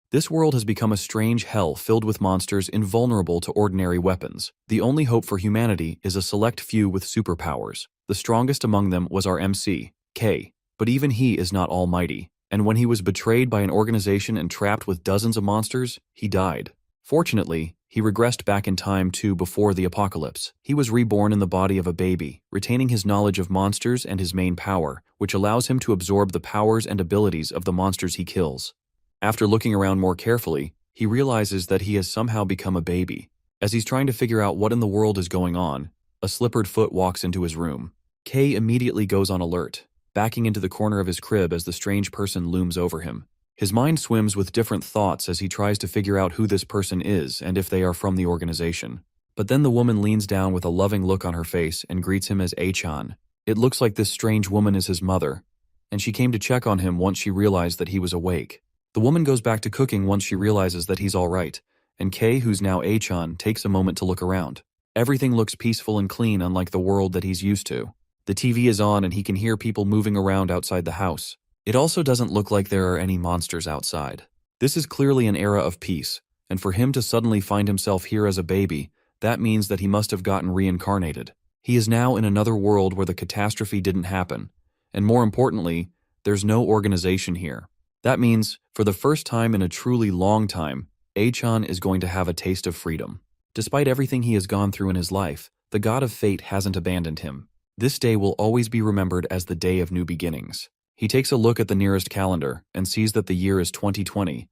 This world has become a strange hell filled with monsters invulnerable to ordinary weapons. The only hope for humanity is a select few with superpowers. The strongest among them was our MC, K. But even he is not almighty, and when he was betrayed by an organization and trapped with dozens of monsters, he died. Fortunately, he regressed back in time to before the apocalypse. He was reborn in the body of a baby, retaining his knowledge of monsters and his main power, which allows him to absorb the powers and abilities of the monsters he kills. After looking around more carefully, he realizes that he has somehow become a baby. As he's trying to figure out what in the world is going on, a slippered foot walks into his room. K immediately goes on alert, backing into the corner of his crib as the strange person looms over him. His mind swims with different thoughts as he tries to figure out who this person is and if they are from the organization. But then the woman leans down with a loving look on her face and greets him as A-chan. It looks like this strange woman is his mother, and she came to check on him once she realized that he was awake. The woman goes back to cooking once she realizes that he's all right, and Kei, who's now A-chan, takes a moment to look around. Everything looks peaceful and clean, unlike the world that he's used to. The TV is on and he can hear people moving around outside the house. It also doesn't look like there are any monsters outside. This is clearly an era of peace, and for him to suddenly find himself here as a baby, that means that he must have gotten reincarnated. He is now in another world where the catastrophe didn't happen, and more importantly, there's no organization here. That means, for the first time in a truly long time, A-chan is going to have a taste of freedom. Despite everything he has gone through in his life, the god of fate hasn't abandoned him. This day will always be remembered as the day of new beginnings. He takes a look at the nearest calendar and sees that the year is 2020,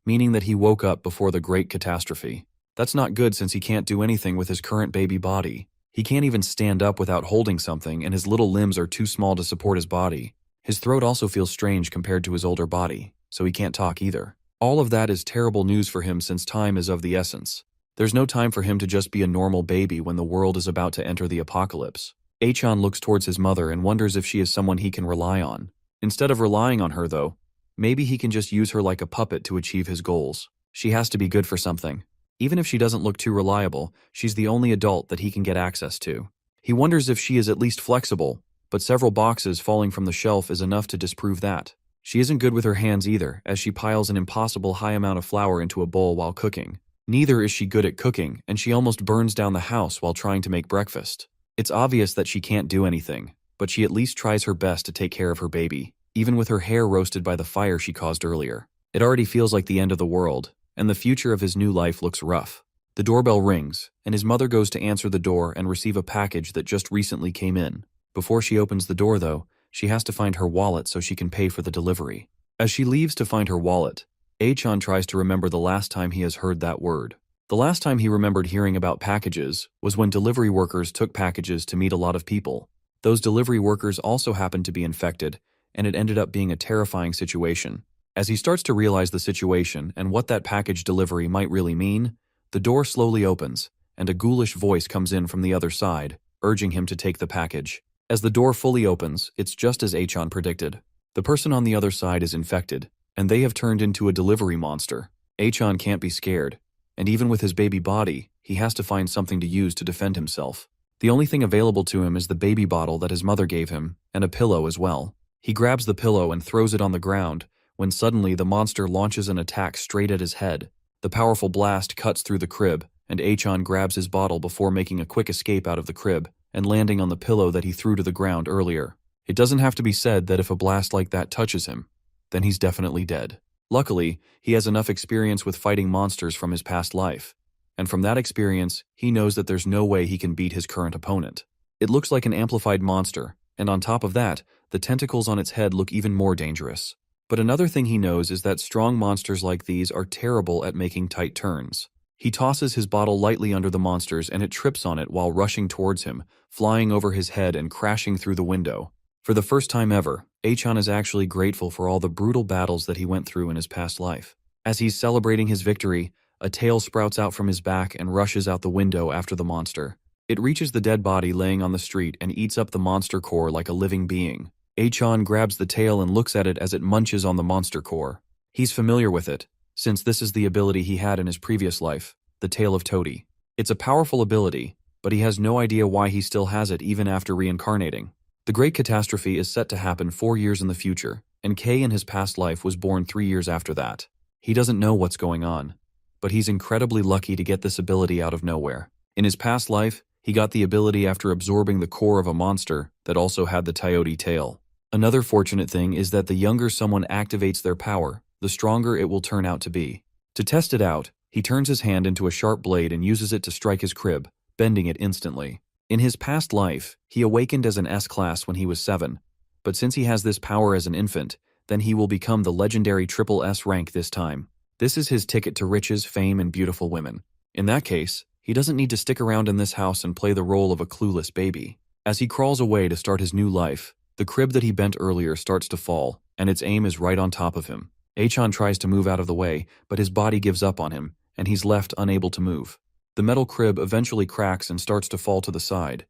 meaning that he woke up before the great catastrophe. That's not good since he can't do anything with his current baby body. He can't even stand up without holding something, and his little limbs are too small to support his body. His throat also feels strange compared to his older body, so he can't talk either. All of that is terrible news for him since time is of the essence. There's no time for him to just be a normal baby when the world is about to enter the apocalypse. A-chan looks towards his mother and wonders if she is someone he can rely on. Instead of relying on her, though, maybe he can just use her like a puppet to achieve his goals. She has to be good for something. Even if she doesn't look too reliable, she's the only adult that he can get access to. He wonders if she is at least flexible, but several boxes falling from the shelf is enough to disprove that. She isn't good with her hands either, as she piles an impossible high amount of flour into a bowl while cooking. Neither is she good at cooking, and she almost burns down the house while trying to make breakfast. It's obvious that she can't do anything, but she at least tries her best to take care of her baby, even with her hair roasted by the fire she caused earlier. It already feels like the end of the world, and the future of his new life looks rough. The doorbell rings, and his mother goes to answer the door and receive a package that just recently came in. Before she opens the door, though, she has to find her wallet so she can pay for the delivery. As she leaves to find her wallet, A-chan tries to remember the last time he has heard that word. The last time he remembered hearing about packages was when delivery workers took packages to meet a lot of people. Those delivery workers also happened to be infected, and it ended up being a terrifying situation. As he starts to realize the situation and what that package delivery might really mean, the door slowly opens, and a ghoulish voice comes in from the other side, urging him to take the package. As the door fully opens, it's just as A-chan predicted. The person on the other side is infected, and they have turned into a delivery monster. A-chan can't be scared, and even with his baby body, he has to find something to use to defend himself. The only thing available to him is the baby bottle that his mother gave him, and a pillow as well. He grabs the pillow and throws it on the ground, when suddenly the monster launches an attack straight at his head. The powerful blast cuts through the crib, and A-chan grabs his bottle before making a quick escape out of the crib, and landing on the pillow that he threw to the ground earlier. It doesn't have to be said that if a blast like that touches him, then he's definitely dead. Luckily, he has enough experience with fighting monsters from his past life, and from that experience, he knows that there's no way he can beat his current opponent. It looks like an amplified monster, and on top of that, the tentacles on its head look even more dangerous. But another thing he knows is that strong monsters like these are terrible at making tight turns. He tosses his bottle lightly under the monsters and it trips on it while rushing towards him, flying over his head and crashing through the window. For the first time ever, A-chan is actually grateful for all the brutal battles that he went through in his past life. As he's celebrating his victory, a tail sprouts out from his back and rushes out the window after the monster. It reaches the dead body laying on the street and eats up the monster core like a living being. A-chan grabs the tail and looks at it as it munches on the monster core. He's familiar with it, since this is the ability he had in his previous life, the Tail of Toady. It's a powerful ability, but he has no idea why he still has it even after reincarnating. The Great Catastrophe is set to happen 4 years in the future, and Kei in his past life was born 3 years after that. He doesn't know what's going on, but he's incredibly lucky to get this ability out of nowhere. In his past life, he got the ability after absorbing the core of a monster that also had the coyote tail. Another fortunate thing is that the younger someone activates their power, the stronger it will turn out to be. To test it out, he turns his hand into a sharp blade and uses it to strike his crib, bending it instantly. In his past life, he awakened as an S-class when he was 7, but since he has this power as an infant, then he will become the legendary triple S rank this time. This is his ticket to riches, fame, and beautiful women. In that case, he doesn't need to stick around in this house and play the role of a clueless baby. As he crawls away to start his new life, the crib that he bent earlier starts to fall, and its aim is right on top of him. Achan tries to move out of the way, but his body gives up on him, and he's left unable to move. The metal crib eventually cracks and starts to fall to the side,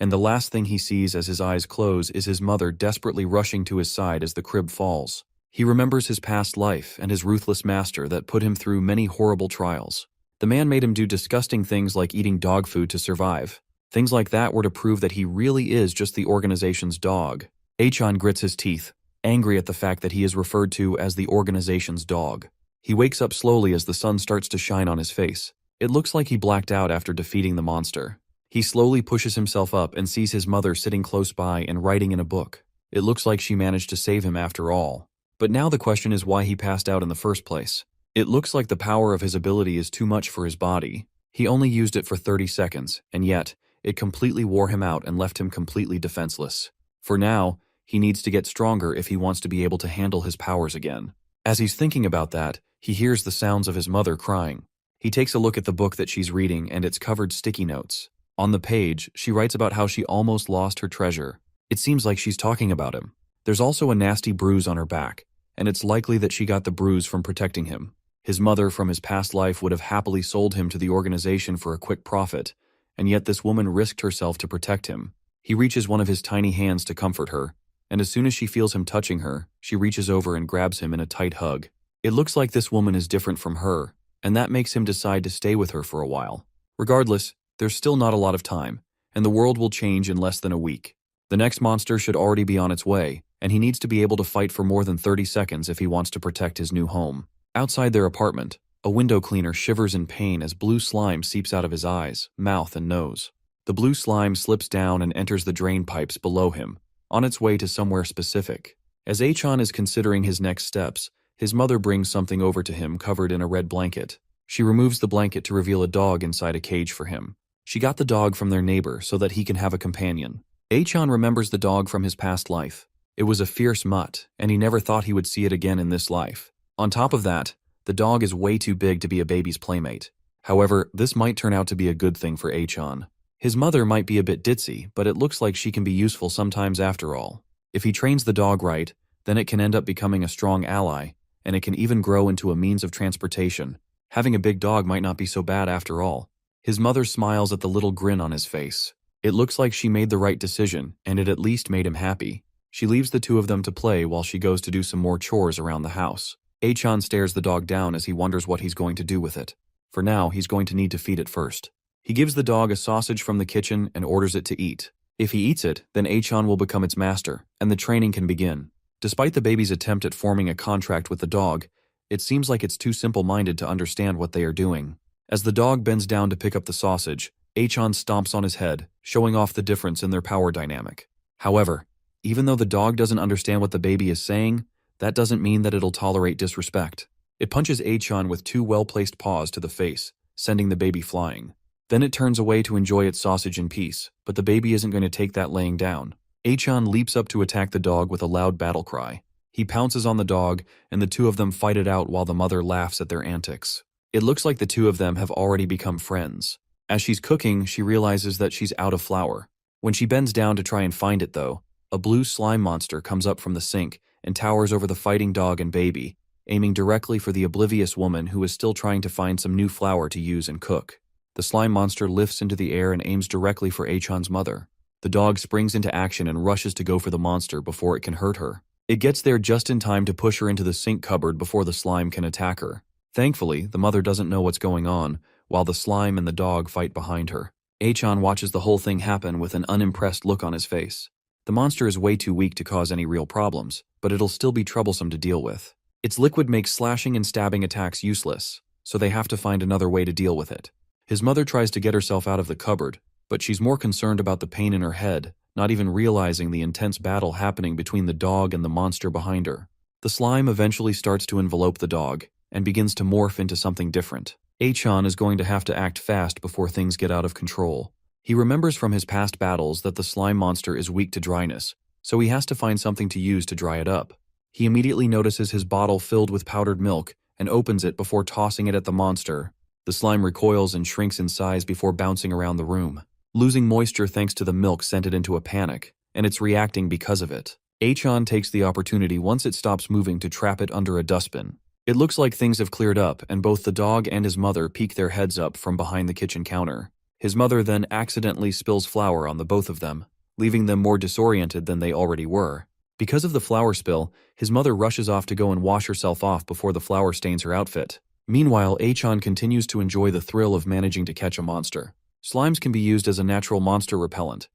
and the last thing he sees as his eyes close is his mother desperately rushing to his side as the crib falls. He remembers his past life and his ruthless master that put him through many horrible trials. The man made him do disgusting things like eating dog food to survive. Things like that were to prove that he really is just the organization's dog. Achan grits his teeth, angry at the fact that he is referred to as the organization's dog. He wakes up slowly as the sun starts to shine on his face. It looks like he blacked out after defeating the monster. He slowly pushes himself up and sees his mother sitting close by and writing in a book. It looks like she managed to save him after all. But now the question is why he passed out in the first place. It looks like the power of his ability is too much for his body. He only used it for 30 seconds, and yet, it completely wore him out and left him completely defenseless. For now, he needs to get stronger if he wants to be able to handle his powers again. As he's thinking about that, he hears the sounds of his mother crying. He takes a look at the book that she's reading and it's covered sticky notes. On the page, she writes about how she almost lost her treasure. It seems like she's talking about him. There's also a nasty bruise on her back, and it's likely that she got the bruise from protecting him. His mother from his past life would have happily sold him to the organization for a quick profit, and yet this woman risked herself to protect him. He reaches one of his tiny hands to comfort her, and as soon as she feels him touching her, she reaches over and grabs him in a tight hug. It looks like this woman is different from her, and that makes him decide to stay with her for a while. Regardless, there's still not a lot of time, and the world will change in less than a week. The next monster should already be on its way, and he needs to be able to fight for more than 30 seconds if he wants to protect his new home. Outside their apartment, a window cleaner shivers in pain as blue slime seeps out of his eyes, mouth, and nose. The blue slime slips down and enters the drain pipes below him, on its way to somewhere specific. As Achan is considering his next steps, his mother brings something over to him covered in a red blanket. She removes the blanket to reveal a dog inside a cage for him. She got the dog from their neighbor so that he can have a companion. Achan remembers the dog from his past life. It was a fierce mutt, and he never thought he would see it again in this life. On top of that, the dog is way too big to be a baby's playmate. However, this might turn out to be a good thing for Achan. His mother might be a bit ditzy, but it looks like she can be useful sometimes after all. If he trains the dog right, then it can end up becoming a strong ally, and it can even grow into a means of transportation. Having a big dog might not be so bad after all. His mother smiles at the little grin on his face. It looks like she made the right decision, and it at least made him happy. She leaves the two of them to play while she goes to do some more chores around the house. Achan stares the dog down as he wonders what he's going to do with it. For now, he's going to need to feed it first. He gives the dog a sausage from the kitchen and orders it to eat. If he eats it, then Achan will become its master, and the training can begin. Despite the baby's attempt at forming a contract with the dog, it seems like it's too simple-minded to understand what they are doing. As the dog bends down to pick up the sausage, Achan stomps on his head, showing off the difference in their power dynamic. However, even though the dog doesn't understand what the baby is saying, that doesn't mean that it'll tolerate disrespect. It punches Achan with two well-placed paws to the face, sending the baby flying. Then it turns away to enjoy its sausage in peace, but the baby isn't going to take that laying down. Achan leaps up to attack the dog with a loud battle cry. He pounces on the dog, and the two of them fight it out while the mother laughs at their antics. It looks like the two of them have already become friends. As she's cooking, she realizes that she's out of flour. When she bends down to try and find it though, a blue slime monster comes up from the sink and towers over the fighting dog and baby, aiming directly for the oblivious woman who is still trying to find some new flour to use and cook. The slime monster lifts into the air and aims directly for Achan's mother. The dog springs into action and rushes to go for the monster before it can hurt her. It gets there just in time to push her into the sink cupboard before the slime can attack her. Thankfully, the mother doesn't know what's going on, while the slime and the dog fight behind her. Achan watches the whole thing happen with an unimpressed look on his face. The monster is way too weak to cause any real problems, but it'll still be troublesome to deal with. Its liquid makes slashing and stabbing attacks useless, so they have to find another way to deal with it. His mother tries to get herself out of the cupboard, but she's more concerned about the pain in her head, not even realizing the intense battle happening between the dog and the monster behind her. The slime eventually starts to envelope the dog, and begins to morph into something different. Achan is going to have to act fast before things get out of control. He remembers from his past battles that the slime monster is weak to dryness, so he has to find something to use to dry it up. He immediately notices his bottle filled with powdered milk and opens it before tossing it at the monster. The slime recoils and shrinks in size before bouncing around the room. Losing moisture thanks to the milk sent it into a panic, and it's reacting because of it. Achan takes the opportunity once it stops moving to trap it under a dustbin. It looks like things have cleared up, and both the dog and his mother peek their heads up from behind the kitchen counter. His mother then accidentally spills flour on the both of them, leaving them more disoriented than they already were. Because of the flour spill, his mother rushes off to go and wash herself off before the flour stains her outfit. Meanwhile, Achan continues to enjoy the thrill of managing to catch a monster. Slimes can be used as a natural monster repellent,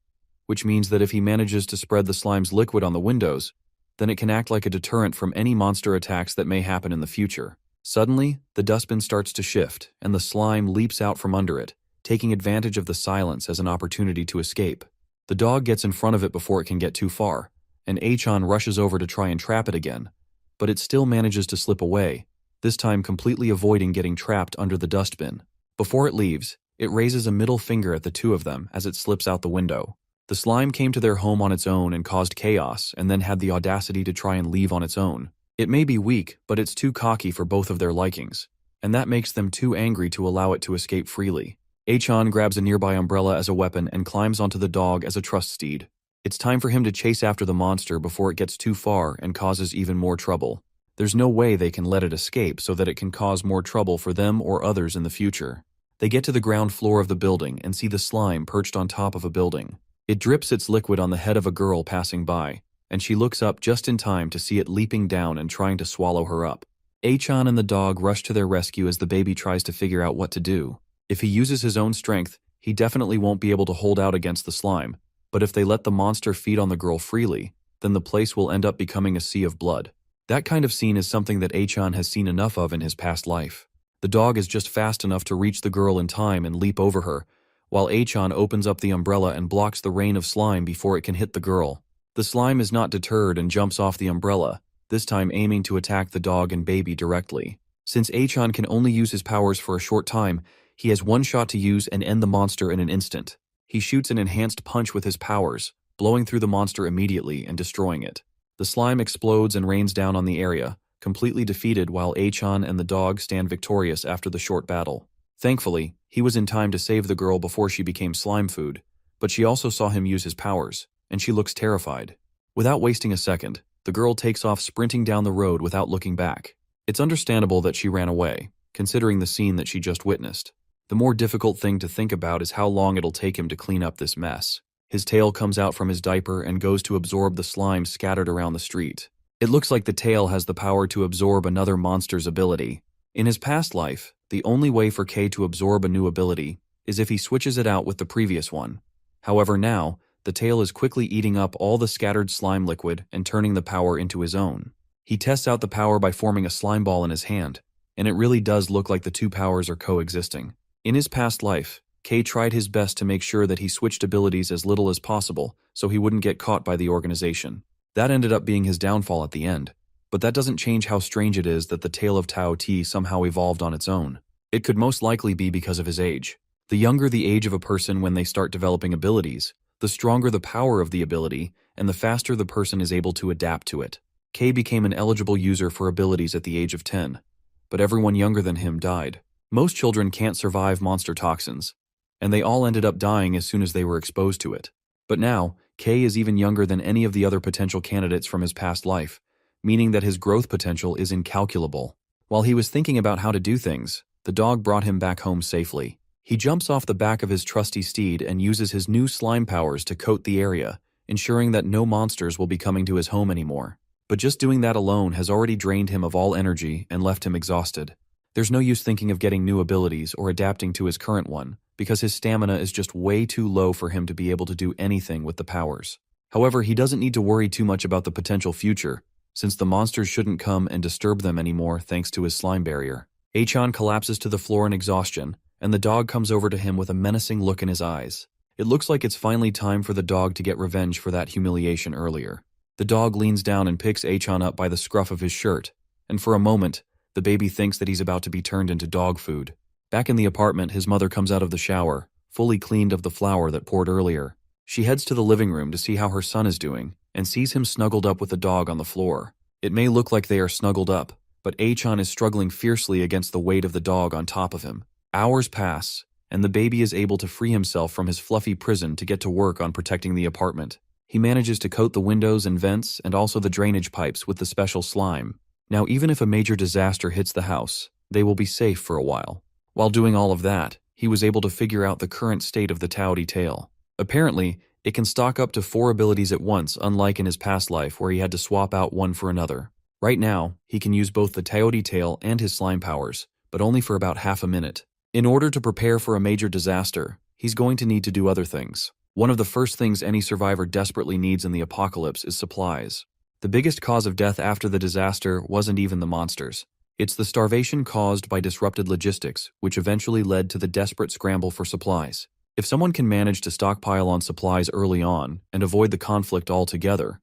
which means that if he manages to spread the slime's liquid on the windows, then it can act like a deterrent from any monster attacks that may happen in the future. Suddenly, the dustbin starts to shift, and the slime leaps out from under it, taking advantage of the silence as an opportunity to escape. The dog gets in front of it before it can get too far, and Achan rushes over to try and trap it again, but it still manages to slip away, this time completely avoiding getting trapped under the dustbin. Before it leaves, it raises a middle finger at the two of them as it slips out the window. The slime came to their home on its own and caused chaos, and then had the audacity to try and leave on its own. It may be weak, but it's too cocky for both of their likings, and that makes them too angry to allow it to escape freely. Achan grabs a nearby umbrella as a weapon and climbs onto the dog as a trust steed. It's time for him to chase after the monster before it gets too far and causes even more trouble. There's no way they can let it escape so that it can cause more trouble for them or others in the future. They get to the ground floor of the building and see the slime perched on top of a building. It drips its liquid on the head of a girl passing by, and she looks up just in time to see it leaping down and trying to swallow her up. Achan and the dog rush to their rescue as the baby tries to figure out what to do. If he uses his own strength, he definitely won't be able to hold out against the slime, but if they let the monster feed on the girl freely, then the place will end up becoming a sea of blood. That kind of scene is something that Achan has seen enough of in his past life. The dog is just fast enough to reach the girl in time and leap over her, while Achan opens up the umbrella and blocks the rain of slime before it can hit the girl. The slime is not deterred and jumps off the umbrella, this time aiming to attack the dog and baby directly. Since Achan can only use his powers for a short time, he has one shot to use and end the monster in an instant. He shoots an enhanced punch with his powers, blowing through the monster immediately and destroying it. The slime explodes and rains down on the area, completely defeated, while Achan and the dog stand victorious after the short battle. Thankfully, he was in time to save the girl before she became slime food, but she also saw him use his powers, and she looks terrified. Without wasting a second, the girl takes off sprinting down the road without looking back. It's understandable that she ran away, considering the scene that she just witnessed. The more difficult thing to think about is how long it'll take him to clean up this mess. His tail comes out from his diaper and goes to absorb the slime scattered around the street. It looks like the tail has the power to absorb another monster's ability. In his past life, the only way for K to absorb a new ability is if he switches it out with the previous one. However, now, the tail is quickly eating up all the scattered slime liquid and turning the power into his own. He tests out the power by forming a slime ball in his hand, and it really does look like the two powers are coexisting. In his past life, K tried his best to make sure that he switched abilities as little as possible so he wouldn't get caught by the organization. That ended up being his downfall at the end, but that doesn't change how strange it is that the tail of Tao T somehow evolved on its own. It could most likely be because of his age. The younger the age of a person when they start developing abilities, the stronger the power of the ability, and the faster the person is able to adapt to it. K became an eligible user for abilities at the age of 10, but everyone younger than him died. Most children can't survive monster toxins, and they all ended up dying as soon as they were exposed to it. But now, K is even younger than any of the other potential candidates from his past life, meaning that his growth potential is incalculable. While he was thinking about how to do things, the dog brought him back home safely. He jumps off the back of his trusty steed and uses his new slime powers to coat the area, ensuring that no monsters will be coming to his home anymore. But just doing that alone has already drained him of all energy and left him exhausted. There's no use thinking of getting new abilities or adapting to his current one, because his stamina is just way too low for him to be able to do anything with the powers. However, he doesn't need to worry too much about the potential future, since the monsters shouldn't come and disturb them anymore thanks to his slime barrier. Achan collapses to the floor in exhaustion, and the dog comes over to him with a menacing look in his eyes. It looks like it's finally time for the dog to get revenge for that humiliation earlier. The dog leans down and picks Achan up by the scruff of his shirt, and for a moment, the baby thinks that he's about to be turned into dog food. Back in the apartment, his mother comes out of the shower, fully cleaned of the flour that poured earlier. She heads to the living room to see how her son is doing, and sees him snuggled up with the dog on the floor. It may look like they are snuggled up, but Achan is struggling fiercely against the weight of the dog on top of him. Hours pass, and the baby is able to free himself from his fluffy prison to get to work on protecting the apartment. He manages to coat the windows and vents and also the drainage pipes with the special slime. Now, even if a major disaster hits the house, they will be safe for a while. While doing all of that, he was able to figure out the current state of the Taoti tail. Apparently, it can stock up to 4 abilities at once, unlike in his past life where he had to swap out one for another. Right now, he can use both the Taoti tail and his slime powers, but only for about half a minute. In order to prepare for a major disaster, he's going to need to do other things. One of the first things any survivor desperately needs in the apocalypse is supplies. The biggest cause of death after the disaster wasn't even the monsters. It's the starvation caused by disrupted logistics, which eventually led to the desperate scramble for supplies. If someone can manage to stockpile on supplies early on and avoid the conflict altogether,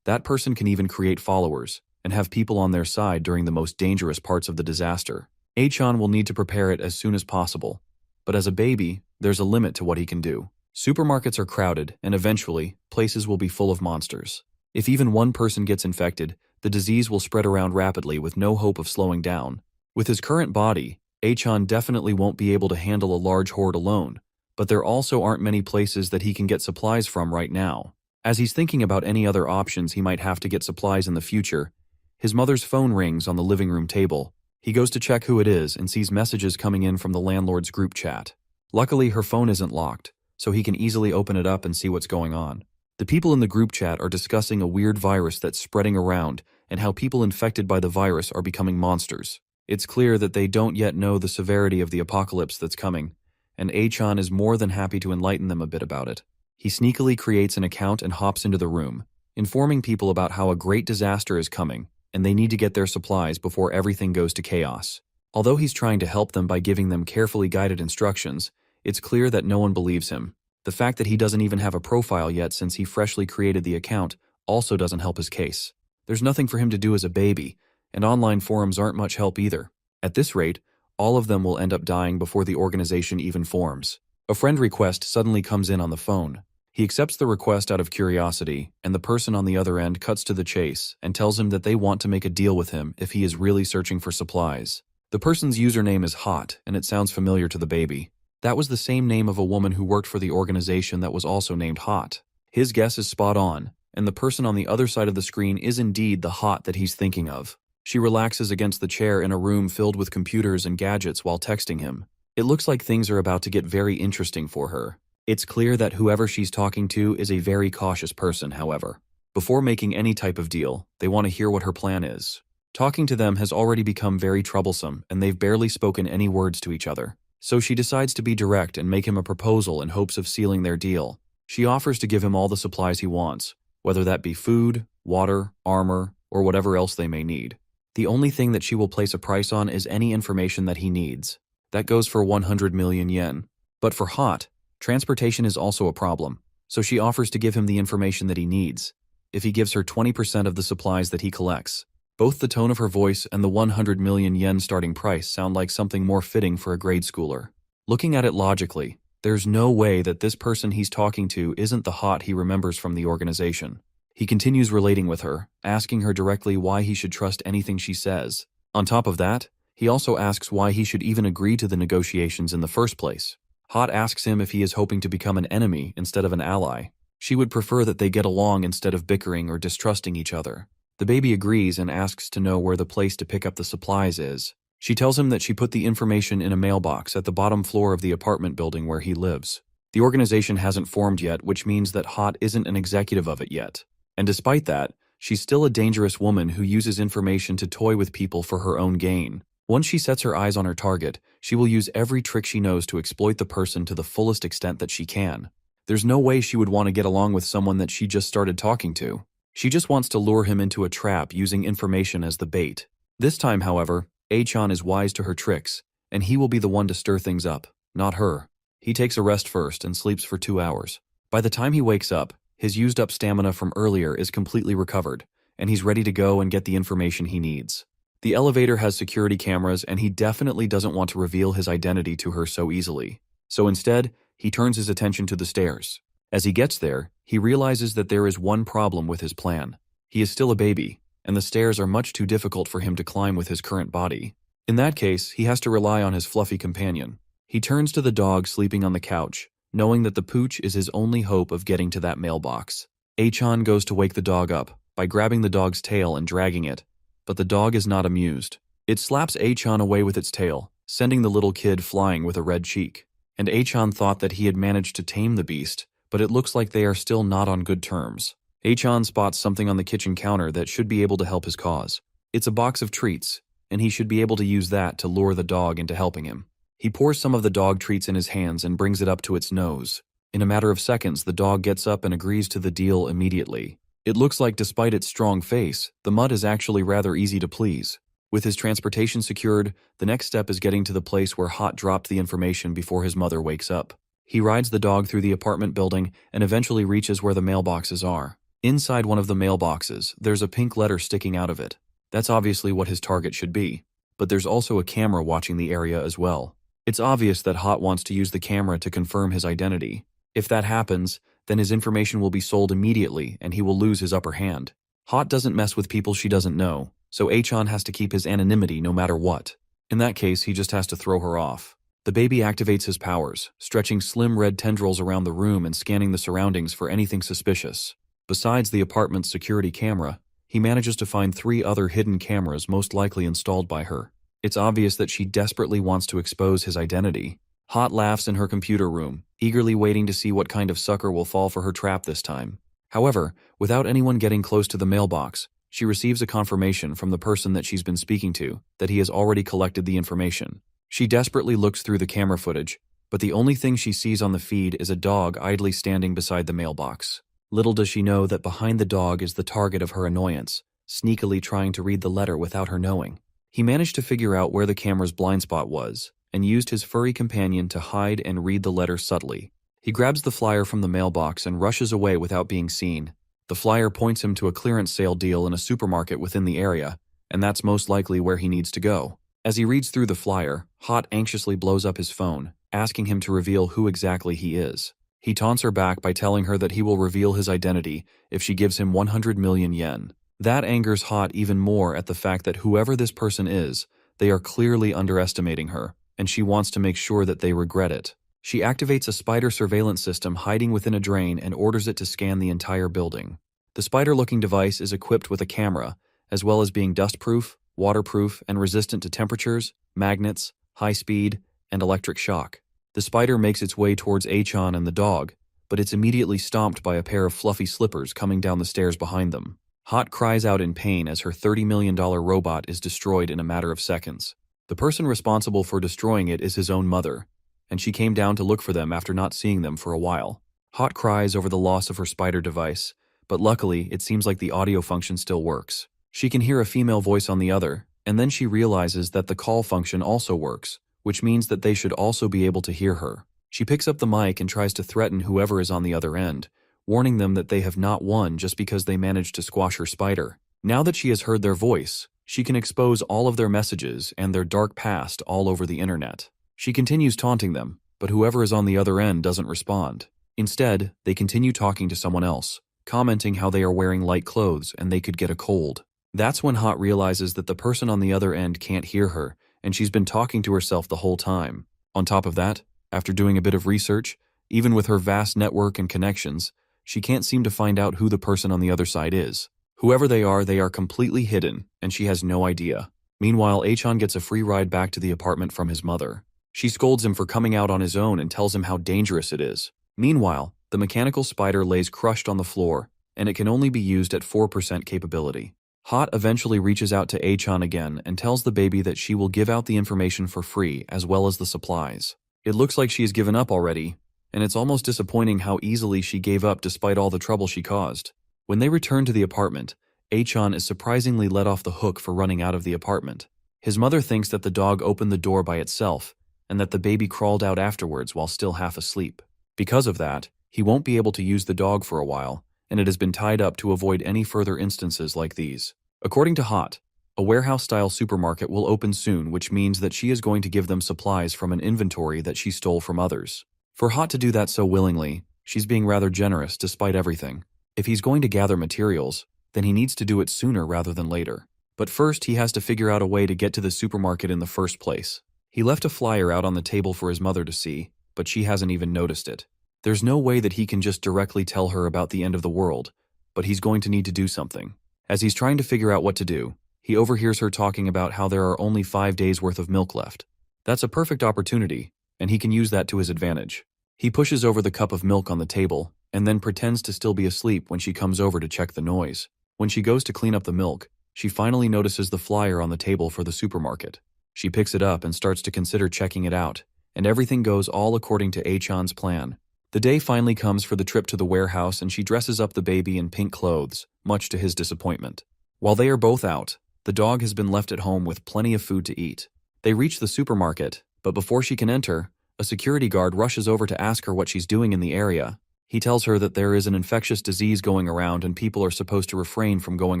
that person can even create followers and have people on their side during the most dangerous parts of the disaster. Achan will need to prepare it as soon as possible, but as a baby, there's a limit to what he can do. Supermarkets are crowded, and eventually, places will be full of monsters. If even one person gets infected, the disease will spread around rapidly with no hope of slowing down. With his current body, Achan definitely won't be able to handle a large horde alone, but there also aren't many places that he can get supplies from right now. As he's thinking about any other options he might have to get supplies in the future, his mother's phone rings on the living room table. He goes to check who it is and sees messages coming in from the landlord's group chat. Luckily, her phone isn't locked, so he can easily open it up and see what's going on. The people in the group chat are discussing a weird virus that's spreading around and how people infected by the virus are becoming monsters. It's clear that they don't yet know the severity of the apocalypse that's coming, and Achan is more than happy to enlighten them a bit about it. He sneakily creates an account and hops into the room, informing people about how a great disaster is coming and they need to get their supplies before everything goes to chaos. Although he's trying to help them by giving them carefully guided instructions, it's clear that no one believes him. The fact that he doesn't even have a profile yet since he freshly created the account also doesn't help his case. There's nothing for him to do as a baby, and online forums aren't much help either. At this rate, all of them will end up dying before the organization even forms. A friend request suddenly comes in on the phone. He accepts the request out of curiosity, and the person on the other end cuts to the chase and tells him that they want to make a deal with him if he is really searching for supplies. The person's username is Hot, and it sounds familiar to the baby. That was the same name of a woman who worked for the organization that was also named Hot. His guess is spot on, and the person on the other side of the screen is indeed the Hot that he's thinking of. She relaxes against the chair in a room filled with computers and gadgets while texting him. It looks like things are about to get very interesting for her. It's clear that whoever she's talking to is a very cautious person, however. Before making any type of deal, they want to hear what her plan is. Talking to them has already become very troublesome, and they've barely spoken any words to each other. So she decides to be direct and make him a proposal in hopes of sealing their deal. She offers to give him all the supplies he wants, whether that be food, water, armor, or whatever else they may need. The only thing that she will place a price on is any information that he needs. That goes for 100 million yen. But for Hot, transportation is also a problem, so she offers to give him the information that he needs, if he gives her 20% of the supplies that he collects. Both the tone of her voice and the 100 million yen starting price sound like something more fitting for a grade schooler. Looking at it logically, there's no way that this person he's talking to isn't the Hot he remembers from the organization. He continues relating with her, asking her directly why he should trust anything she says. On top of that, he also asks why he should even agree to the negotiations in the first place. Hot asks him if he is hoping to become an enemy instead of an ally. She would prefer that they get along instead of bickering or distrusting each other. The baby agrees and asks to know where the place to pick up the supplies is. She tells him that she put the information in a mailbox at the bottom floor of the apartment building where he lives. The organization hasn't formed yet, which means that Hot isn't an executive of it yet. And despite that, she's still a dangerous woman who uses information to toy with people for her own gain. Once she sets her eyes on her target, she will use every trick she knows to exploit the person to the fullest extent that she can. There's no way she would want to get along with someone that she just started talking to. She just wants to lure him into a trap using information as the bait. This time, however, Achan is wise to her tricks, and he will be the one to stir things up, not her. He takes a rest first and sleeps for 2 hours. By the time he wakes up, his used up stamina from earlier is completely recovered, and he's ready to go and get the information he needs. The elevator has security cameras, and he definitely doesn't want to reveal his identity to her so easily. So instead, he turns his attention to the stairs. As he gets there, he realizes that there is one problem with his plan. He is still a baby, and the stairs are much too difficult for him to climb with his current body. In that case, he has to rely on his fluffy companion. He turns to the dog sleeping on the couch, knowing that the pooch is his only hope of getting to that mailbox. Achan goes to wake the dog up by grabbing the dog's tail and dragging it, but the dog is not amused. It slaps Achan away with its tail, sending the little kid flying with a red cheek. And Achan thought that he had managed to tame the beast, but it looks like they are still not on good terms. Achan spots something on the kitchen counter that should be able to help his cause. It's a box of treats, and he should be able to use that to lure the dog into helping him. He pours some of the dog treats in his hands and brings it up to its nose. In a matter of seconds, the dog gets up and agrees to the deal immediately. It looks like despite its strong face, the mutt is actually rather easy to please. With his transportation secured, the next step is getting to the place where Hot dropped the information before his mother wakes up. He rides the dog through the apartment building and eventually reaches where the mailboxes are. Inside one of the mailboxes, there's a pink letter sticking out of it. That's obviously what his target should be. But there's also a camera watching the area as well. It's obvious that Hot wants to use the camera to confirm his identity. If that happens, then his information will be sold immediately and he will lose his upper hand. Hot doesn't mess with people she doesn't know, so Achan has to keep his anonymity no matter what. In that case, he just has to throw her off. The baby activates his powers, stretching slim red tendrils around the room and scanning the surroundings for anything suspicious. Besides the apartment's security camera, he manages to find 3 other hidden cameras most likely installed by her. It's obvious that she desperately wants to expose his identity. Hot laughs in her computer room, eagerly waiting to see what kind of sucker will fall for her trap this time. However, without anyone getting close to the mailbox, she receives a confirmation from the person that she's been speaking to that he has already collected the information. She desperately looks through the camera footage, but the only thing she sees on the feed is a dog idly standing beside the mailbox. Little does she know that behind the dog is the target of her annoyance, sneakily trying to read the letter without her knowing. He managed to figure out where the camera's blind spot was, and used his furry companion to hide and read the letter subtly. He grabs the flyer from the mailbox and rushes away without being seen. The flyer points him to a clearance sale deal in a supermarket within the area, and that's most likely where he needs to go. As he reads through the flyer, Hot anxiously blows up his phone, asking him to reveal who exactly he is. He taunts her back by telling her that he will reveal his identity if she gives him 100 million yen. That angers Hot even more at the fact that whoever this person is, they are clearly underestimating her, and she wants to make sure that they regret it. She activates a spider surveillance system hiding within a drain and orders it to scan the entire building. The spider-looking device is equipped with a camera, as well as being dustproof, waterproof, and resistant to temperatures, magnets, high speed, and electric shock. The spider makes its way towards Achan and the dog, but it's immediately stomped by a pair of fluffy slippers coming down the stairs behind them. Hot cries out in pain as her $30 million robot is destroyed in a matter of seconds. The person responsible for destroying it is his own mother, and she came down to look for them after not seeing them for a while. Hot cries over the loss of her spider device, but luckily it seems like the audio function still works. She can hear a female voice on the other, and then she realizes that the call function also works, which means that they should also be able to hear her. She picks up the mic and tries to threaten whoever is on the other end, warning them that they have not won just because they managed to squash her spider. Now that she has heard their voice, she can expose all of their messages and their dark past all over the internet. She continues taunting them, but whoever is on the other end doesn't respond. Instead, they continue talking to someone else, commenting how they are wearing light clothes and they could get a cold. That's when Hot realizes that the person on the other end can't hear her, and she's been talking to herself the whole time. On top of that, after doing a bit of research, even with her vast network and connections, she can't seem to find out who the person on the other side is. Whoever they are completely hidden, and she has no idea. Meanwhile, Achan gets a free ride back to the apartment from his mother. She scolds him for coming out on his own and tells him how dangerous it is. Meanwhile, the mechanical spider lays crushed on the floor, and it can only be used at 4% capability. Hot eventually reaches out to Achan again and tells the baby that she will give out the information for free as well as the supplies. It looks like she has given up already, and it's almost disappointing how easily she gave up despite all the trouble she caused. When they return to the apartment, Achan is surprisingly let off the hook for running out of the apartment. His mother thinks that the dog opened the door by itself and that the baby crawled out afterwards while still half asleep. Because of that, he won't be able to use the dog for a while, and it has been tied up to avoid any further instances like these. According to Hot, a warehouse-style supermarket will open soon, which means that she is going to give them supplies from an inventory that she stole from others. For Hot to do that so willingly, she's being rather generous despite everything. If he's going to gather materials, then he needs to do it sooner rather than later. But first, he has to figure out a way to get to the supermarket in the first place. He left a flyer out on the table for his mother to see, but she hasn't even noticed it. There's no way that he can just directly tell her about the end of the world, but he's going to need to do something. As he's trying to figure out what to do, he overhears her talking about how there are only 5 days worth of milk left. That's a perfect opportunity, and he can use that to his advantage. He pushes over the cup of milk on the table, and then pretends to still be asleep when she comes over to check the noise. When she goes to clean up the milk, she finally notices the flyer on the table for the supermarket. She picks it up and starts to consider checking it out, and everything goes all according to Achan's plan. The day finally comes for the trip to the warehouse, and she dresses up the baby in pink clothes, much to his disappointment. While they are both out, the dog has been left at home with plenty of food to eat. They reach the supermarket, but before she can enter, a security guard rushes over to ask her what she's doing in the area. He tells her that there is an infectious disease going around and people are supposed to refrain from going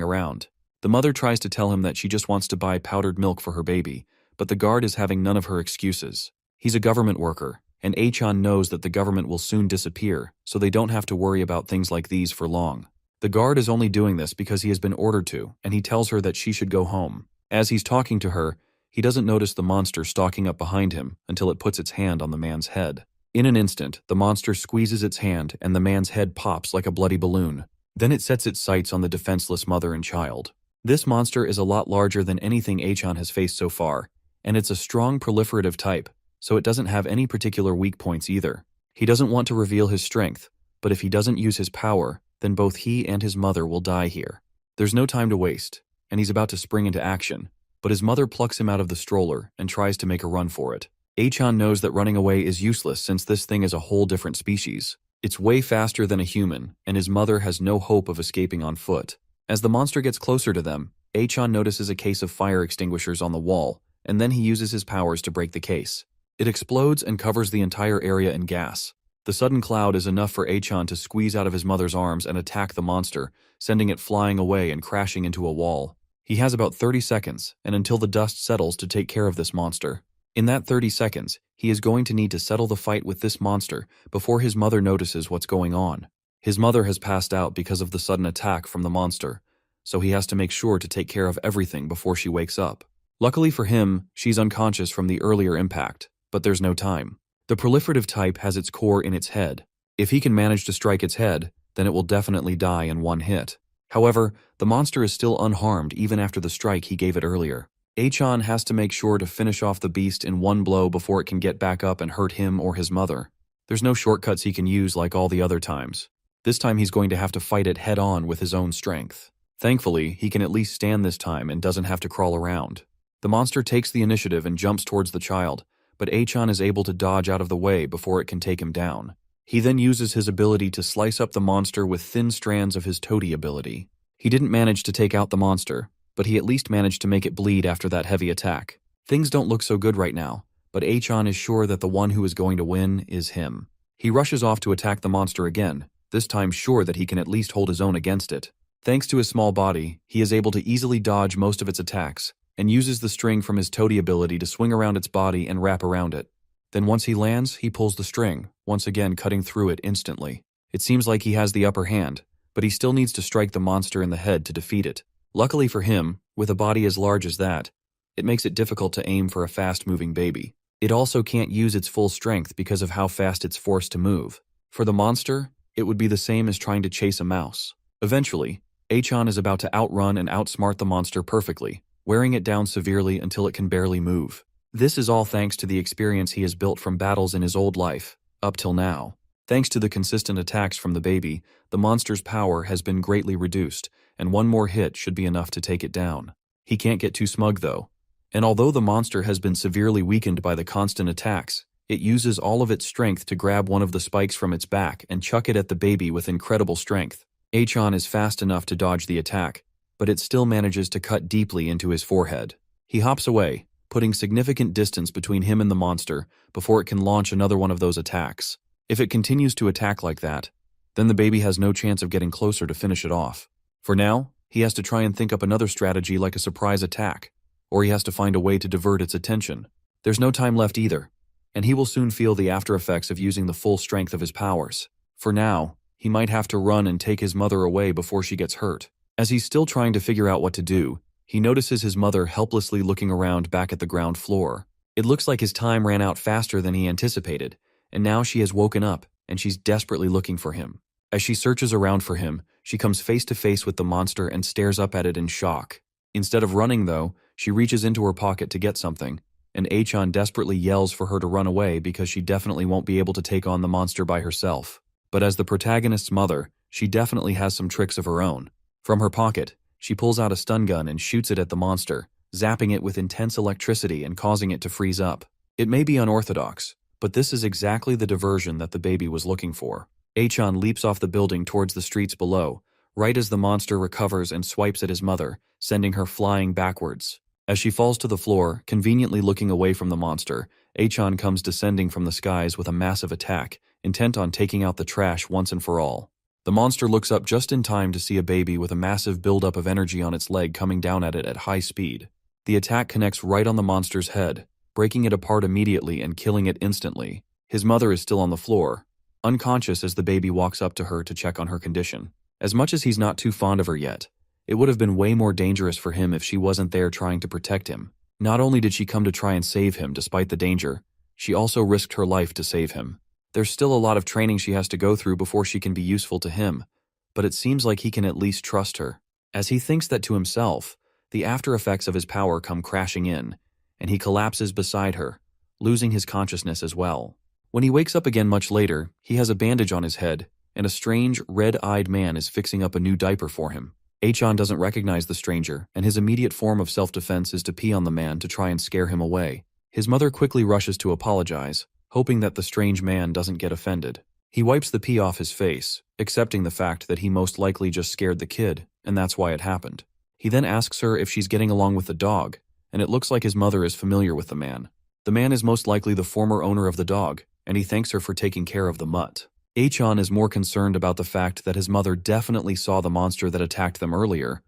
around. The mother tries to tell him that she just wants to buy powdered milk for her baby, but the guard is having none of her excuses. He's a government worker, and Achan knows that the government will soon disappear, so they don't have to worry about things like these for long. The guard is only doing this because he has been ordered to, and he tells her that she should go home. As he's talking to her, he doesn't notice the monster stalking up behind him until it puts its hand on the man's head. In an instant, the monster squeezes its hand and the man's head pops like a bloody balloon. Then it sets its sights on the defenseless mother and child. This monster is a lot larger than anything Achan has faced so far, and it's a strong proliferative type, so it doesn't have any particular weak points either. He doesn't want to reveal his strength, but if he doesn't use his power, then both he and his mother will die here. There's no time to waste, and he's about to spring into action, but his mother plucks him out of the stroller and tries to make a run for it. Achan knows that running away is useless since this thing is a whole different species. It's way faster than a human, and his mother has no hope of escaping on foot. As the monster gets closer to them, Achan notices a case of fire extinguishers on the wall, and then he uses his powers to break the case. It explodes and covers the entire area in gas. The sudden cloud is enough for Achan to squeeze out of his mother's arms and attack the monster, sending it flying away and crashing into a wall. He has about 30 seconds, and until the dust settles, to take care of this monster. In that 30 seconds, he is going to need to settle the fight with this monster before his mother notices what's going on. His mother has passed out because of the sudden attack from the monster, so he has to make sure to take care of everything before she wakes up. Luckily for him, she's unconscious from the earlier impact, but there's no time. The proliferative type has its core in its head. If he can manage to strike its head, then it will definitely die in one hit. However, the monster is still unharmed even after the strike he gave it earlier. Achan has to make sure to finish off the beast in one blow before it can get back up and hurt him or his mother. There's no shortcuts he can use like all the other times. This time he's going to have to fight it head-on with his own strength. Thankfully, he can at least stand this time and doesn't have to crawl around. The monster takes the initiative and jumps towards the child, but Achan is able to dodge out of the way before it can take him down. He then uses his ability to slice up the monster with thin strands of his toady ability. He didn't manage to take out the monster, but he at least managed to make it bleed after that heavy attack. Things don't look so good right now, but Achan is sure that the one who is going to win is him. He rushes off to attack the monster again, this time sure that he can at least hold his own against it. Thanks to his small body, he is able to easily dodge most of its attacks, and uses the string from his toady ability to swing around its body and wrap around it. Then once he lands, he pulls the string, once again cutting through it instantly. It seems like he has the upper hand, but he still needs to strike the monster in the head to defeat it. Luckily for him, with a body as large as that, it makes it difficult to aim for a fast-moving baby. It also can't use its full strength because of how fast it's forced to move. For the monster, it would be the same as trying to chase a mouse. Eventually, Achan is about to outrun and outsmart the monster perfectly, wearing it down severely until it can barely move. This is all thanks to the experience he has built from battles in his old life, up till now. Thanks to the consistent attacks from the baby, the monster's power has been greatly reduced, and one more hit should be enough to take it down. He can't get too smug though, and although the monster has been severely weakened by the constant attacks, it uses all of its strength to grab one of the spikes from its back and chuck it at the baby with incredible strength. Achan is fast enough to dodge the attack, but it still manages to cut deeply into his forehead. He hops away, putting significant distance between him and the monster before it can launch another one of those attacks. If it continues to attack like that, then the baby has no chance of getting closer to finish it off. For now, he has to try and think up another strategy like a surprise attack, or he has to find a way to divert its attention. There's no time left either, and he will soon feel the after effects of using the full strength of his powers. For now, he might have to run and take his mother away before she gets hurt. As he's still trying to figure out what to do, he notices his mother helplessly looking around back at the ground floor. It looks like his time ran out faster than he anticipated, and now she has woken up and she's desperately looking for him. As she searches around for him, she comes face to face with the monster and stares up at it in shock. Instead of running though, she reaches into her pocket to get something, and Achan desperately yells for her to run away because she definitely won't be able to take on the monster by herself. But as the protagonist's mother, she definitely has some tricks of her own. From her pocket, she pulls out a stun gun and shoots it at the monster, zapping it with intense electricity and causing it to freeze up. It may be unorthodox, but this is exactly the diversion that the baby was looking for. Achan leaps off the building towards the streets below, right as the monster recovers and swipes at his mother, sending her flying backwards. As she falls to the floor, conveniently looking away from the monster, Achan comes descending from the skies with a massive attack, intent on taking out the trash once and for all. The monster looks up just in time to see a baby with a massive buildup of energy on its leg coming down at it at high speed. The attack connects right on the monster's head, breaking it apart immediately and killing it instantly. His mother is still on the floor, unconscious as the baby walks up to her to check on her condition. As much as he's not too fond of her yet, it would have been way more dangerous for him if she wasn't there trying to protect him. Not only did she come to try and save him despite the danger, she also risked her life to save him. There's still a lot of training she has to go through before she can be useful to him, but it seems like he can at least trust her. As he thinks that to himself, the after effects of his power come crashing in, and he collapses beside her, losing his consciousness as well. When he wakes up again much later, he has a bandage on his head, and a strange, red-eyed man is fixing up a new diaper for him. Achan doesn't recognize the stranger, and his immediate form of self-defense is to pee on the man to try and scare him away. His mother quickly rushes to apologize, hoping that the strange man doesn't get offended. He wipes the pee off his face, accepting the fact that he most likely just scared the kid, and that's why it happened. He then asks her if she's getting along with the dog, and it looks like his mother is familiar with the man. The man is most likely the former owner of the dog, and he thanks her for taking care of the mutt. Achan is more concerned about the fact that his mother definitely saw the monster that attacked them earlier,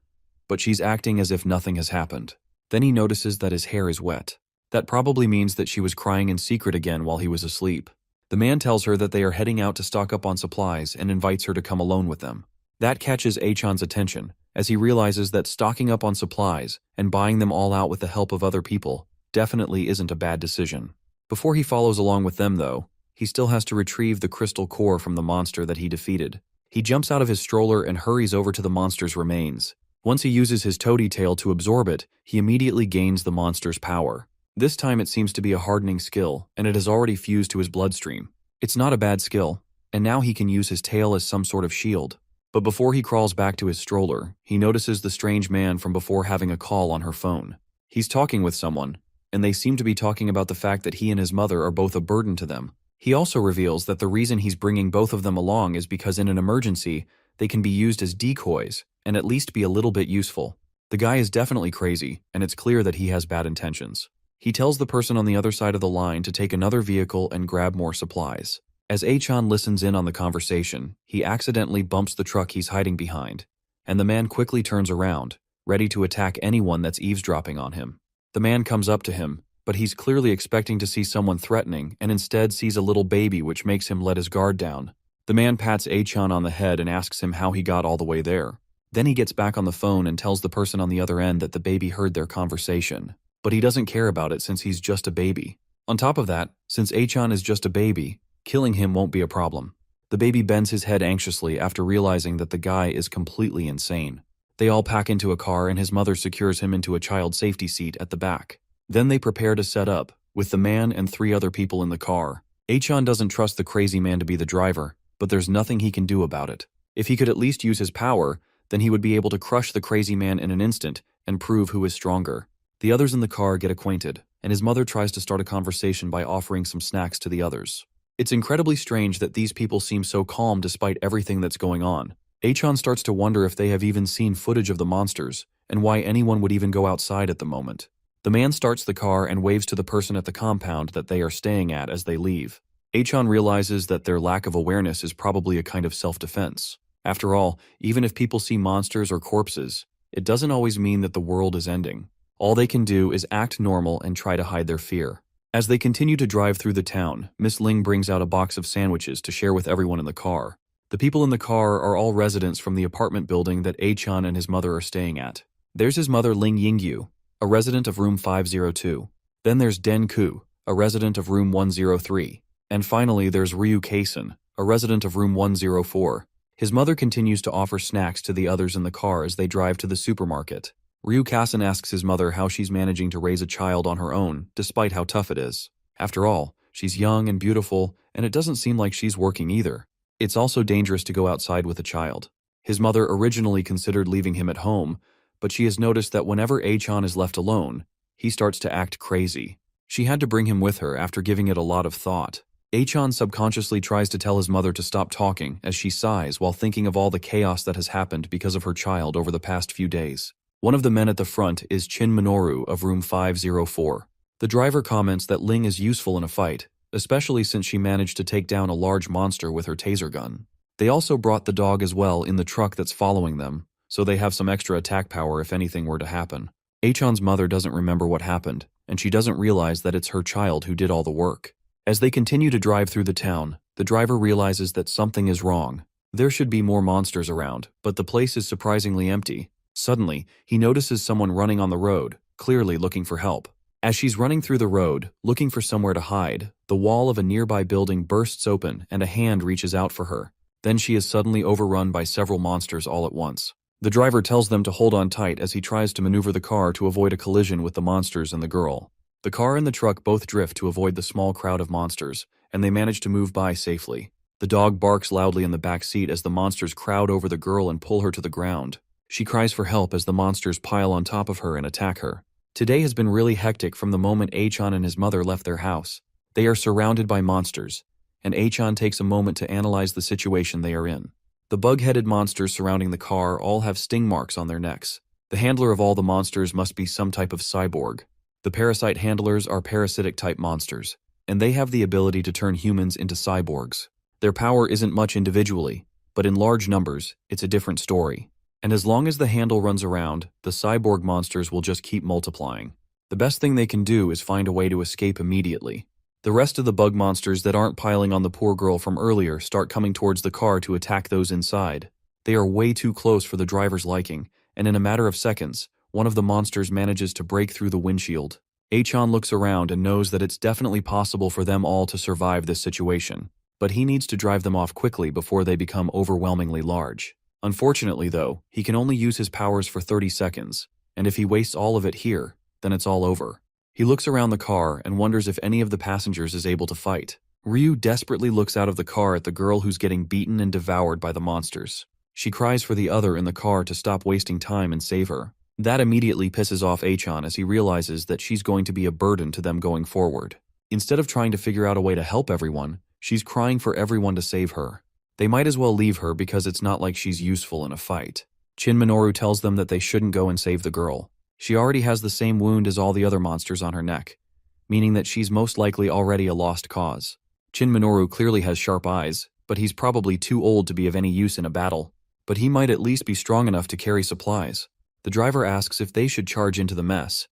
but she's acting as if nothing has happened. Then he notices that his hair is wet. That probably means that she was crying in secret again while he was asleep. The man tells her that they are heading out to stock up on supplies and invites her to come alone with them. That catches Achan's attention, as he realizes that stocking up on supplies and buying them all out with the help of other people definitely isn't a bad decision. Before he follows along with them, though, he still has to retrieve the crystal core from the monster that he defeated. He jumps out of his stroller and hurries over to the monster's remains. Once he uses his toady tail to absorb it, he immediately gains the monster's power. This time it seems to be a hardening skill, and it has already fused to his bloodstream. It's not a bad skill, and now he can use his tail as some sort of shield. But before he crawls back to his stroller, he notices the strange man from before having a call on her phone. He's talking with someone, and they seem to be talking about the fact that he and his mother are both a burden to them. He also reveals that the reason he's bringing both of them along is because in an emergency, they can be used as decoys and at least be a little bit useful. The guy is definitely crazy, and it's clear that he has bad intentions. He tells the person on the other side of the line to take another vehicle and grab more supplies. As Achan listens in on the conversation, he accidentally bumps the truck he's hiding behind, and the man quickly turns around, ready to attack anyone that's eavesdropping on him. The man comes up to him, but he's clearly expecting to see someone threatening and instead sees a little baby, which makes him let his guard down. The man pats Achan on the head and asks him how he got all the way there. Then he gets back on the phone and tells the person on the other end that the baby heard their conversation. But he doesn't care about it since he's just a baby. On top of that, since Achan is just a baby, killing him won't be a problem. The baby bends his head anxiously after realizing that the guy is completely insane. They all pack into a car and his mother secures him into a child safety seat at the back. Then they prepare to set up, with the man and 3 other people in the car. Achan doesn't trust the crazy man to be the driver, but there's nothing he can do about it. If he could at least use his power, then he would be able to crush the crazy man in an instant and prove who is stronger. The others in the car get acquainted, and his mother tries to start a conversation by offering some snacks to the others. It's incredibly strange that these people seem so calm despite everything that's going on. Achan starts to wonder if they have even seen footage of the monsters, and why anyone would even go outside at the moment. The man starts the car and waves to the person at the compound that they are staying at as they leave. Achan realizes that their lack of awareness is probably a kind of self-defense. After all, even if people see monsters or corpses, it doesn't always mean that the world is ending. All they can do is act normal and try to hide their fear. As they continue to drive through the town, Miss Ling brings out a box of sandwiches to share with everyone in the car. The people in the car are all residents from the apartment building that Achan and his mother are staying at. There's his mother Ling Yingyu, a resident of room 502. Then there's Den Ku, a resident of room 103. And finally there's Ryu Kaisen, a resident of room 104. His mother continues to offer snacks to the others in the car as they drive to the supermarket. Ryu Kaisen asks his mother how she's managing to raise a child on her own, despite how tough it is. After all, she's young and beautiful, and it doesn't seem like she's working either. It's also dangerous to go outside with a child. His mother originally considered leaving him at home, but she has noticed that whenever Achan is left alone, he starts to act crazy. She had to bring him with her after giving it a lot of thought. Achan subconsciously tries to tell his mother to stop talking as she sighs while thinking of all the chaos that has happened because of her child over the past few days. One of the men at the front is Chin Minoru of room 504. The driver comments that Ling is useful in a fight, especially since she managed to take down a large monster with her taser gun. They also brought the dog as well in the truck that's following them, so they have some extra attack power if anything were to happen. Achan's mother doesn't remember what happened, and she doesn't realize that it's her child who did all the work. As they continue to drive through the town, the driver realizes that something is wrong. There should be more monsters around, but the place is surprisingly empty. Suddenly, he notices someone running on the road, clearly looking for help. As she's running through the road, looking for somewhere to hide, the wall of a nearby building bursts open and a hand reaches out for her. Then she is suddenly overrun by several monsters all at once. The driver tells them to hold on tight as he tries to maneuver the car to avoid a collision with the monsters and the girl. The car and the truck both drift to avoid the small crowd of monsters, and they manage to move by safely. The dog barks loudly in the back seat as the monsters crowd over the girl and pull her to the ground. She cries for help as the monsters pile on top of her and attack her. Today has been really hectic from the moment Achan and his mother left their house. They are surrounded by monsters, and Achan takes a moment to analyze the situation they are in. The bug-headed monsters surrounding the car all have sting marks on their necks. The handler of all the monsters must be some type of cyborg. The parasite handlers are parasitic-type monsters, and they have the ability to turn humans into cyborgs. Their power isn't much individually, but in large numbers, it's a different story. And as long as the handle runs around, the cyborg monsters will just keep multiplying. The best thing they can do is find a way to escape immediately. The rest of the bug monsters that aren't piling on the poor girl from earlier start coming towards the car to attack those inside. They are way too close for the driver's liking, and in a matter of seconds, one of the monsters manages to break through the windshield. Achan looks around and knows that it's definitely possible for them all to survive this situation, but he needs to drive them off quickly before they become overwhelmingly large. Unfortunately though, he can only use his powers for 30 seconds, and if he wastes all of it here, then it's all over. He looks around the car and wonders if any of the passengers is able to fight. Ryu desperately looks out of the car at the girl who's getting beaten and devoured by the monsters. She cries for the other in the car to stop wasting time and save her. That immediately pisses off Achan as he realizes that she's going to be a burden to them going forward. Instead of trying to figure out a way to help everyone, she's crying for everyone to save her. They might as well leave her because it's not like she's useful in a fight. Chin Minoru tells them that they shouldn't go and save the girl. She already has the same wound as all the other monsters on her neck, meaning that she's most likely already a lost cause. Chin Minoru clearly has sharp eyes, but he's probably too old to be of any use in a battle. But he might at least be strong enough to carry supplies. The driver asks if they should charge into the mess,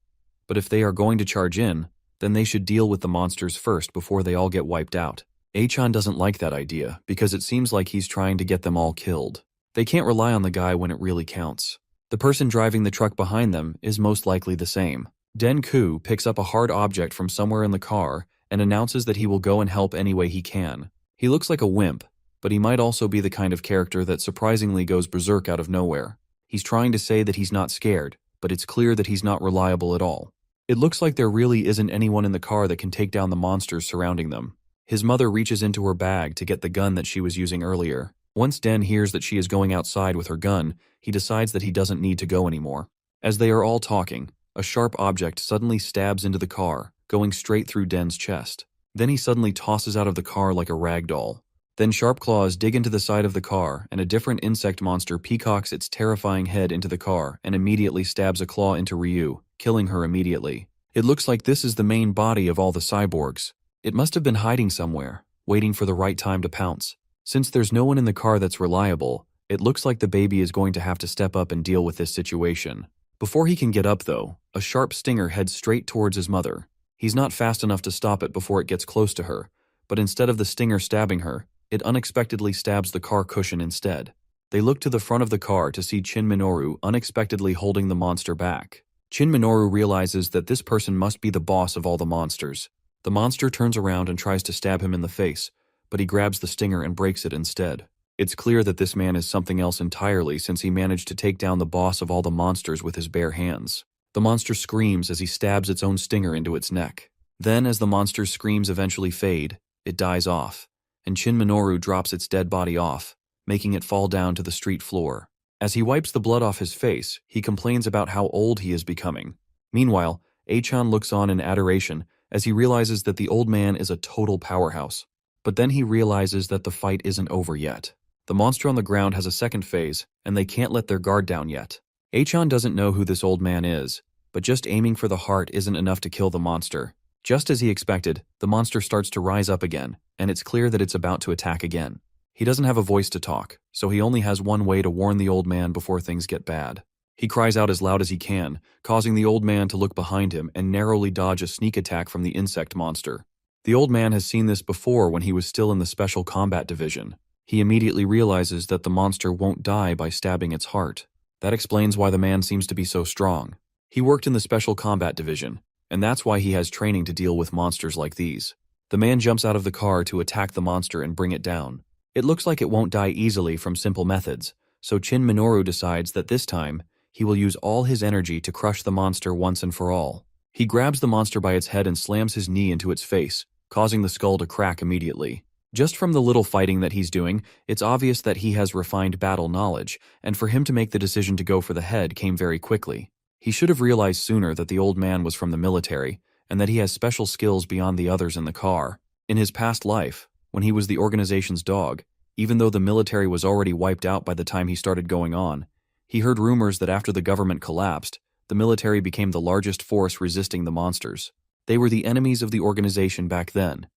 but if they are going to charge in, then they should deal with the monsters first before they all get wiped out. Achan doesn't like that idea because it seems like he's trying to get them all killed. They can't rely on the guy when it really counts. The person driving the truck behind them is most likely the same. Den Ku picks up a hard object from somewhere in the car and announces that he will go and help any way he can. He looks like a wimp, but he might also be the kind of character that surprisingly goes berserk out of nowhere. He's trying to say that he's not scared, but it's clear that he's not reliable at all. It looks like there really isn't anyone in the car that can take down the monsters surrounding them. His mother reaches into her bag to get the gun that she was using earlier. Once Den hears that she is going outside with her gun, he decides that he doesn't need to go anymore. As they are all talking, a sharp object suddenly stabs into the car, going straight through Den's chest. Then he suddenly tosses out of the car like a rag doll. Then sharp claws dig into the side of the car, and a different insect monster peacocks its terrifying head into the car and immediately stabs a claw into Ryu, killing her immediately. It looks like this is the main body of all the cyborgs. It must have been hiding somewhere, waiting for the right time to pounce. Since there's no one in the car that's reliable, it looks like the baby is going to have to step up and deal with this situation. Before he can get up though, a sharp stinger heads straight towards his mother. He's not fast enough to stop it before it gets close to her, but instead of the stinger stabbing her, it unexpectedly stabs the car cushion instead. They look to the front of the car to see Shin Minoru unexpectedly holding the monster back. Shin Minoru realizes that this person must be the boss of all the monsters. The monster turns around and tries to stab him in the face, but he grabs the stinger and breaks it instead. It's clear that this man is something else entirely since he managed to take down the boss of all the monsters with his bare hands. The monster screams as he stabs its own stinger into its neck. Then, as the monster's screams eventually fade, it dies off, and Shin Minoru drops its dead body off, making it fall down to the street floor. As he wipes the blood off his face, he complains about how old he is becoming. Meanwhile, Achan looks on in adoration as he realizes that the old man is a total powerhouse. But then he realizes that the fight isn't over yet. The monster on the ground has a second phase, and they can't let their guard down yet. Achan doesn't know who this old man is, but just aiming for the heart isn't enough to kill the monster. Just as he expected, the monster starts to rise up again, and it's clear that it's about to attack again. He doesn't have a voice to talk, so he only has one way to warn the old man before things get bad. He cries out as loud as he can, causing the old man to look behind him and narrowly dodge a sneak attack from the insect monster. The old man has seen this before when he was still in the Special Combat Division. He immediately realizes that the monster won't die by stabbing its heart. That explains why the man seems to be so strong. He worked in the Special Combat Division, and that's why he has training to deal with monsters like these. The man jumps out of the car to attack the monster and bring it down. It looks like it won't die easily from simple methods, so Shin Minoru decides that this time, he will use all his energy to crush the monster once and for all. He grabs the monster by its head and slams his knee into its face, causing the skull to crack immediately. Just from the little fighting that he's doing, it's obvious that he has refined battle knowledge, and for him to make the decision to go for the head came very quickly. He should have realized sooner that the old man was from the military, and that he has special skills beyond the others in the car. In his past life, when he was the organization's dog, even though the military was already wiped out by the time he started going on, he heard rumors that after the government collapsed, the military became the largest force resisting the monsters. They were the enemies of the organization back then,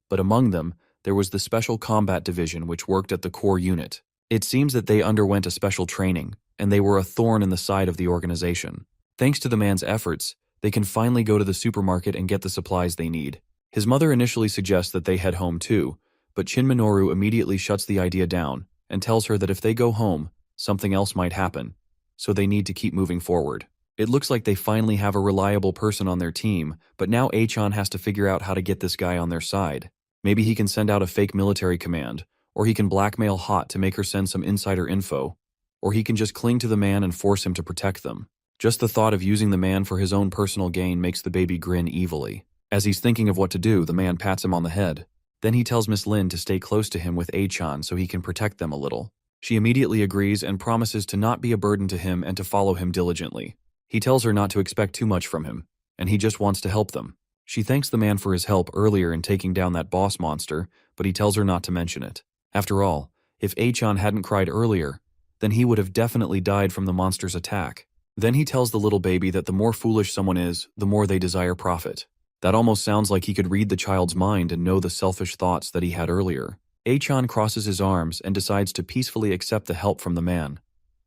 but among them, there was the Special Combat Division which worked at the core unit. It seems that they underwent a special training, and they were a thorn in the side of the organization. Thanks to the man's efforts, they can finally go to the supermarket and get the supplies they need. His mother initially suggests that they head home too, but Shin Minoru immediately shuts the idea down and tells her that if they go home, something else might happen, so they need to keep moving forward. It looks like they finally have a reliable person on their team, but now Achan has to figure out how to get this guy on their side. Maybe he can send out a fake military command, or he can blackmail Hot to make her send some insider info, or he can just cling to the man and force him to protect them. Just the thought of using the man for his own personal gain makes the baby grin evilly. As he's thinking of what to do, the man pats him on the head. Then he tells Miss Lin to stay close to him with Achan so he can protect them a little. She immediately agrees and promises to not be a burden to him and to follow him diligently. He tells her not to expect too much from him, and he just wants to help them. She thanks the man for his help earlier in taking down that boss monster, but he tells her not to mention it. After all, if Achan hadn't cried earlier, then he would have definitely died from the monster's attack. Then he tells the little baby that the more foolish someone is, the more they desire profit. That almost sounds like he could read the child's mind and know the selfish thoughts that he had earlier. Achan crosses his arms and decides to peacefully accept the help from the man.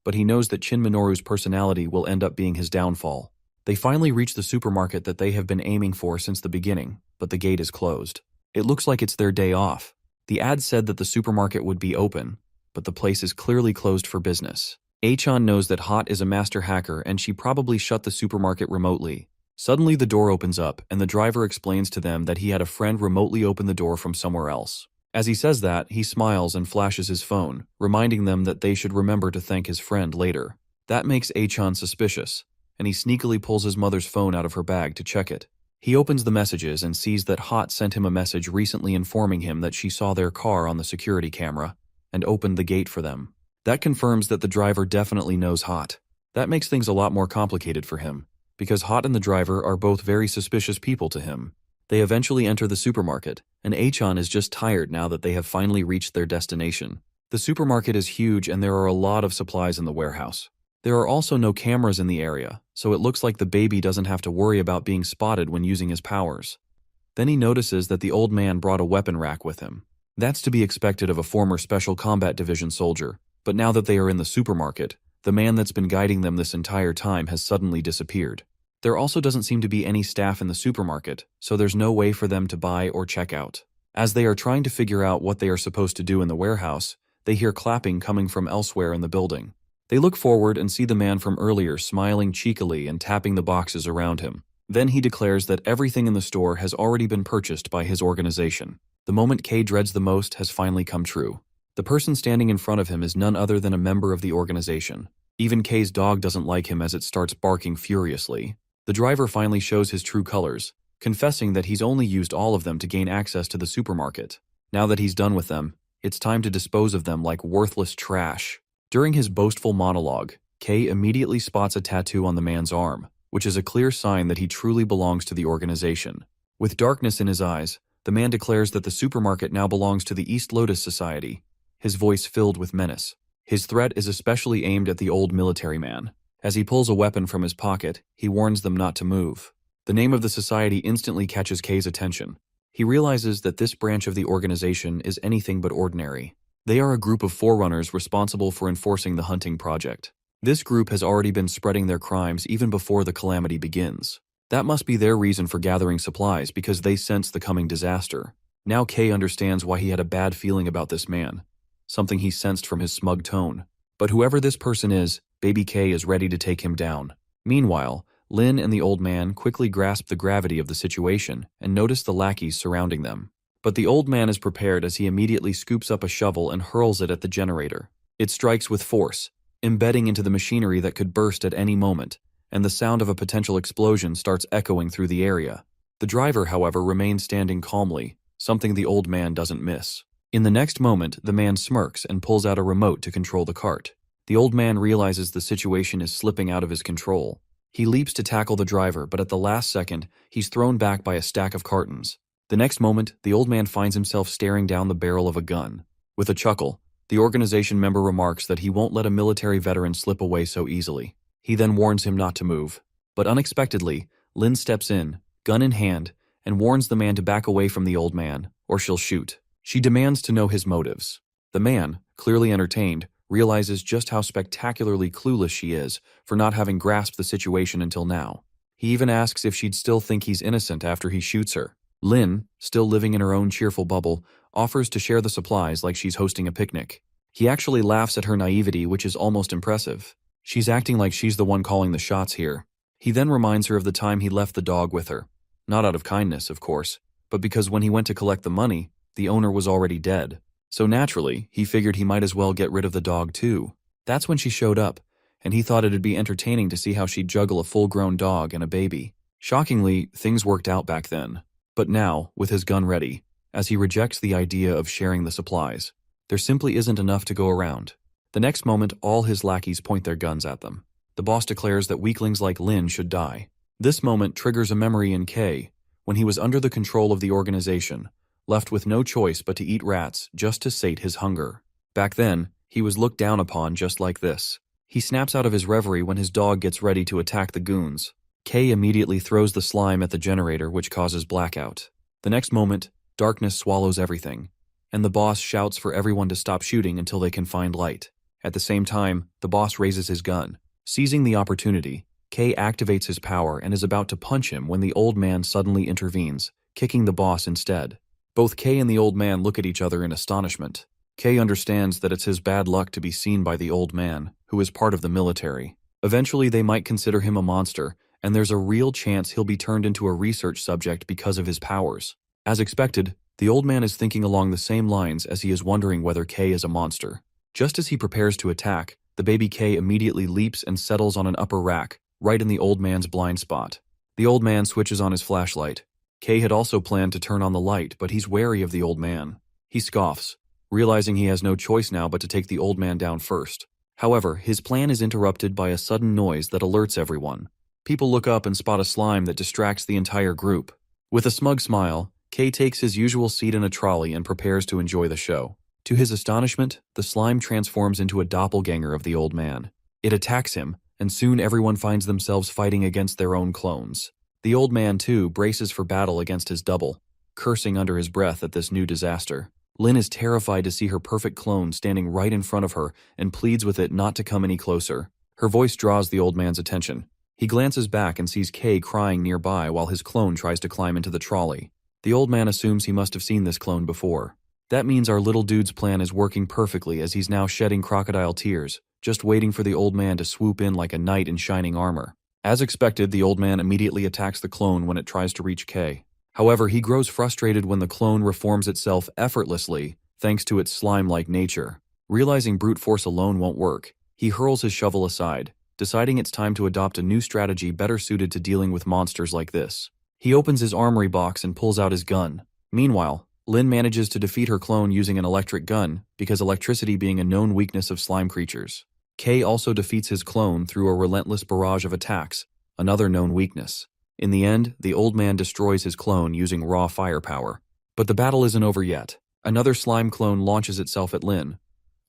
But he knows that Shin Minoru's personality will end up being his downfall. They finally reach the supermarket that they have been aiming for since the beginning, but the gate is closed. It looks like it's their day off. The ad said that the supermarket would be open, but the place is clearly closed for business. Achan knows that Hot is a master hacker and she probably shut the supermarket remotely. Suddenly the door opens up and the driver explains to them that he had a friend remotely open the door from somewhere else. As he says that, he smiles and flashes his phone, reminding them that they should remember to thank his friend later. That makes Achan suspicious, and he sneakily pulls his mother's phone out of her bag to check it. He opens the messages and sees that Hot sent him a message recently informing him that she saw their car on the security camera and opened the gate for them. That confirms that the driver definitely knows Hot. That makes things a lot more complicated for him, because Hot and the driver are both very suspicious people to him. They eventually enter the supermarket, and Achan is just tired now that they have finally reached their destination. The supermarket is huge and there are a lot of supplies in the warehouse. There are also no cameras in the area, so it looks like the baby doesn't have to worry about being spotted when using his powers. Then he notices that the old man brought a weapon rack with him. That's to be expected of a former Special Combat Division soldier, but now that they are in the supermarket, the man that's been guiding them this entire time has suddenly disappeared. There also doesn't seem to be any staff in the supermarket, so there's no way for them to buy or check out. As they are trying to figure out what they are supposed to do in the warehouse, they hear clapping coming from elsewhere in the building. They look forward and see the man from earlier smiling cheekily and tapping the boxes around him. Then he declares that everything in the store has already been purchased by his organization. The moment Kay dreads the most has finally come true. The person standing in front of him is none other than a member of the organization. Even Kay's dog doesn't like him as it starts barking furiously. The driver finally shows his true colors, confessing that he's only used all of them to gain access to the supermarket. Now that he's done with them, it's time to dispose of them like worthless trash. During his boastful monologue, Kay immediately spots a tattoo on the man's arm, which is a clear sign that he truly belongs to the organization. With darkness in his eyes, the man declares that the supermarket now belongs to the East Lotus Society, his voice filled with menace. His threat is especially aimed at the old military man. As he pulls a weapon from his pocket, he warns them not to move. The name of the society instantly catches Kay's attention. He realizes that this branch of the organization is anything but ordinary. They are a group of forerunners responsible for enforcing the hunting project. This group has already been spreading their crimes even before the calamity begins. That must be their reason for gathering supplies because they sense the coming disaster. Now Kay understands why he had a bad feeling about this man, something he sensed from his smug tone. But whoever this person is, Baby Kay is ready to take him down. Meanwhile, Lin and the old man quickly grasp the gravity of the situation and notice the lackeys surrounding them. But the old man is prepared as he immediately scoops up a shovel and hurls it at the generator. It strikes with force, embedding into the machinery that could burst at any moment, and the sound of a potential explosion starts echoing through the area. The driver, however, remains standing calmly, something the old man doesn't miss. In the next moment, the man smirks and pulls out a remote to control the cart. The old man realizes the situation is slipping out of his control. He leaps to tackle the driver, but at the last second, he's thrown back by a stack of cartons. The next moment, the old man finds himself staring down the barrel of a gun. With a chuckle, the organization member remarks that he won't let a military veteran slip away so easily. He then warns him not to move. But unexpectedly, Lin steps in, gun in hand, and warns the man to back away from the old man, or she'll shoot. She demands to know his motives. The man, clearly entertained, realizes just how spectacularly clueless she is for not having grasped the situation until now. He even asks if she'd still think he's innocent after he shoots her. Lin, still living in her own cheerful bubble, offers to share the supplies like she's hosting a picnic. He actually laughs at her naivety, which is almost impressive. She's acting like she's the one calling the shots here. He then reminds her of the time he left the dog with her. Not out of kindness, of course, but because when he went to collect the money, the owner was already dead. So naturally, he figured he might as well get rid of the dog too. That's when she showed up, and he thought it'd be entertaining to see how she'd juggle a full-grown dog and a baby. Shockingly, things worked out back then. But now, with his gun ready, as he rejects the idea of sharing the supplies, there simply isn't enough to go around. The next moment, all his lackeys point their guns at them. The boss declares that weaklings like Lin should die. This moment triggers a memory in Kay, when he was under the control of the organization, left with no choice but to eat rats just to sate his hunger. Back then, he was looked down upon just like this. He snaps out of his reverie when his dog gets ready to attack the goons. Kay immediately throws the slime at the generator, which causes blackout. The next moment, darkness swallows everything, and the boss shouts for everyone to stop shooting until they can find light. At the same time, the boss raises his gun. Seizing the opportunity, Kay activates his power and is about to punch him when the old man suddenly intervenes, kicking the boss instead. Both Kay and the old man look at each other in astonishment. Kay understands that it's his bad luck to be seen by the old man, who is part of the military. Eventually, they might consider him a monster, and there's a real chance he'll be turned into a research subject because of his powers. As expected, the old man is thinking along the same lines as he is wondering whether Kay is a monster. Just as he prepares to attack, the baby Kay immediately leaps and settles on an upper rack, right in the old man's blind spot. The old man switches on his flashlight. Kay had also planned to turn on the light, but he's wary of the old man. He scoffs, realizing he has no choice now but to take the old man down first. However, his plan is interrupted by a sudden noise that alerts everyone. People look up and spot a slime that distracts the entire group. With a smug smile, K takes his usual seat in a trolley and prepares to enjoy the show. To his astonishment, the slime transforms into a doppelganger of the old man. It attacks him, and soon everyone finds themselves fighting against their own clones. The old man, too, braces for battle against his double, cursing under his breath at this new disaster. Lin is terrified to see her perfect clone standing right in front of her and pleads with it not to come any closer. Her voice draws the old man's attention. He glances back and sees Kay crying nearby while his clone tries to climb into the trolley. The old man assumes he must have seen this clone before. That means our little dude's plan is working perfectly as he's now shedding crocodile tears, just waiting for the old man to swoop in like a knight in shining armor. As expected, the old man immediately attacks the clone when it tries to reach Kay. However, he grows frustrated when the clone reforms itself effortlessly, thanks to its slime-like nature. Realizing brute force alone won't work, he hurls his shovel aside, deciding it's time to adopt a new strategy better suited to dealing with monsters like this. He opens his armory box and pulls out his gun. Meanwhile, Lin manages to defeat her clone using an electric gun, because electricity being a known weakness of slime creatures. Kay also defeats his clone through a relentless barrage of attacks, another known weakness. In the end, the old man destroys his clone using raw firepower. But the battle isn't over yet. Another slime clone launches itself at Lin,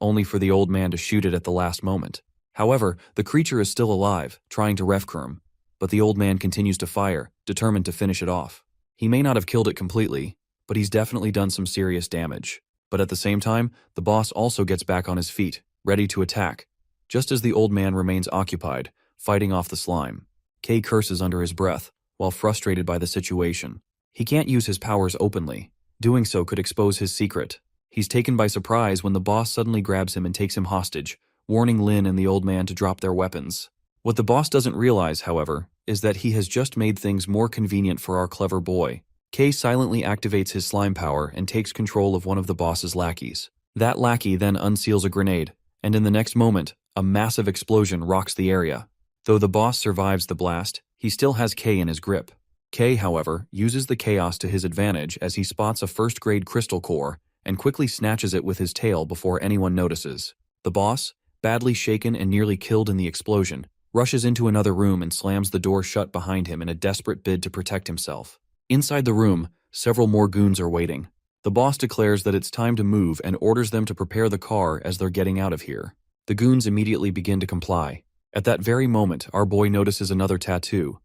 only for the old man to shoot it at the last moment. However, the creature is still alive, trying to refcur him, but the old man continues to fire, determined to finish it off. He may not have killed it completely, but he's definitely done some serious damage. But at the same time, the boss also gets back on his feet, ready to attack, just as the old man remains occupied, fighting off the slime. Kay curses under his breath, while frustrated by the situation. He can't use his powers openly. Doing so could expose his secret. He's taken by surprise when the boss suddenly grabs him and takes him hostage, warning Lin and the old man to drop their weapons. What the boss doesn't realize, however, is that he has just made things more convenient for our clever boy. Kay silently activates his slime power and takes control of one of the boss's lackeys. That lackey then unseals a grenade, and in the next moment, a massive explosion rocks the area. Though the boss survives the blast, he still has Kay in his grip. Kay, however, uses the chaos to his advantage as he spots a first-grade crystal core and quickly snatches it with his tail before anyone notices. The boss, badly shaken and nearly killed in the explosion, rushes into another room and slams the door shut behind him in a desperate bid to protect himself. Inside the room, several more goons are waiting. The boss declares that it's time to move and orders them to prepare the car as they're getting out of here. The goons immediately begin to comply. At that very moment, our boy notices another tattoo,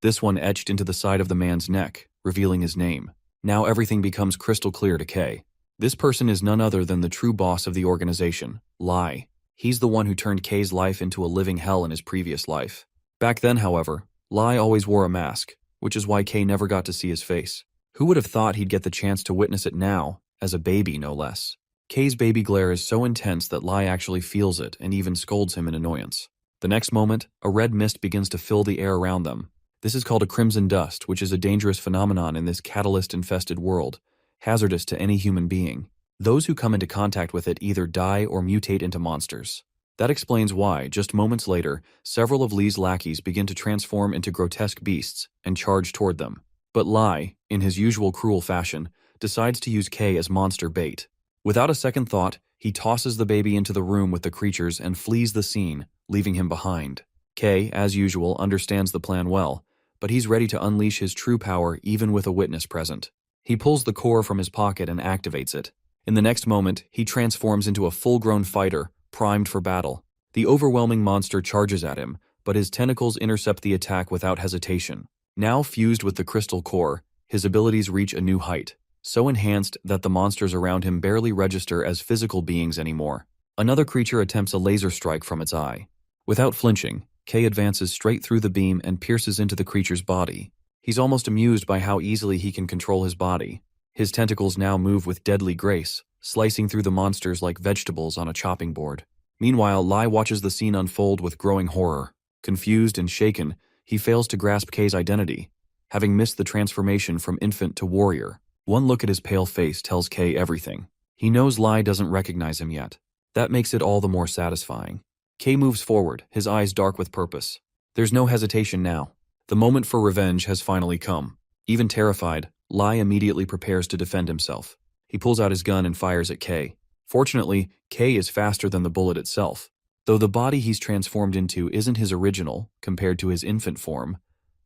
this one etched into the side of the man's neck, revealing his name. Now everything becomes crystal clear to Kay. This person is none other than the true boss of the organization, Lai. He's the one who turned Kay's life into a living hell in his previous life. Back then, however, Lai always wore a mask, which is why Kay never got to see his face. Who would have thought he'd get the chance to witness it now, as a baby no less? Kay's baby glare is so intense that Lai actually feels it and even scolds him in annoyance. The next moment, a red mist begins to fill the air around them. This is called a crimson dust, which is a dangerous phenomenon in this catalyst-infested world, hazardous to any human being. Those who come into contact with it either die or mutate into monsters. That explains why, just moments later, several of Li's lackeys begin to transform into grotesque beasts and charge toward them. But Lai, in his usual cruel fashion, decides to use Kay as monster bait. Without a second thought, he tosses the baby into the room with the creatures and flees the scene, leaving him behind. Kay, as usual, understands the plan well, but he's ready to unleash his true power even with a witness present. He pulls the core from his pocket and activates it. In the next moment, he transforms into a full-grown fighter, primed for battle. The overwhelming monster charges at him, but his tentacles intercept the attack without hesitation. Now fused with the crystal core, his abilities reach a new height, so enhanced that the monsters around him barely register as physical beings anymore. Another creature attempts a laser strike from its eye. Without flinching, Kay advances straight through the beam and pierces into the creature's body. He's almost amused by how easily he can control his body. His tentacles now move with deadly grace, slicing through the monsters like vegetables on a chopping board. Meanwhile, Lai watches the scene unfold with growing horror. Confused and shaken, he fails to grasp Kay's identity, having missed the transformation from infant to warrior. One look at his pale face tells Kay everything. He knows Lai doesn't recognize him yet. That makes it all the more satisfying. Kay moves forward, his eyes dark with purpose. There's no hesitation now. The moment for revenge has finally come. Even terrified, Lai immediately prepares to defend himself. He pulls out his gun and fires at Kay. Fortunately, Kay is faster than the bullet itself. Though the body he's transformed into isn't his original, compared to his infant form,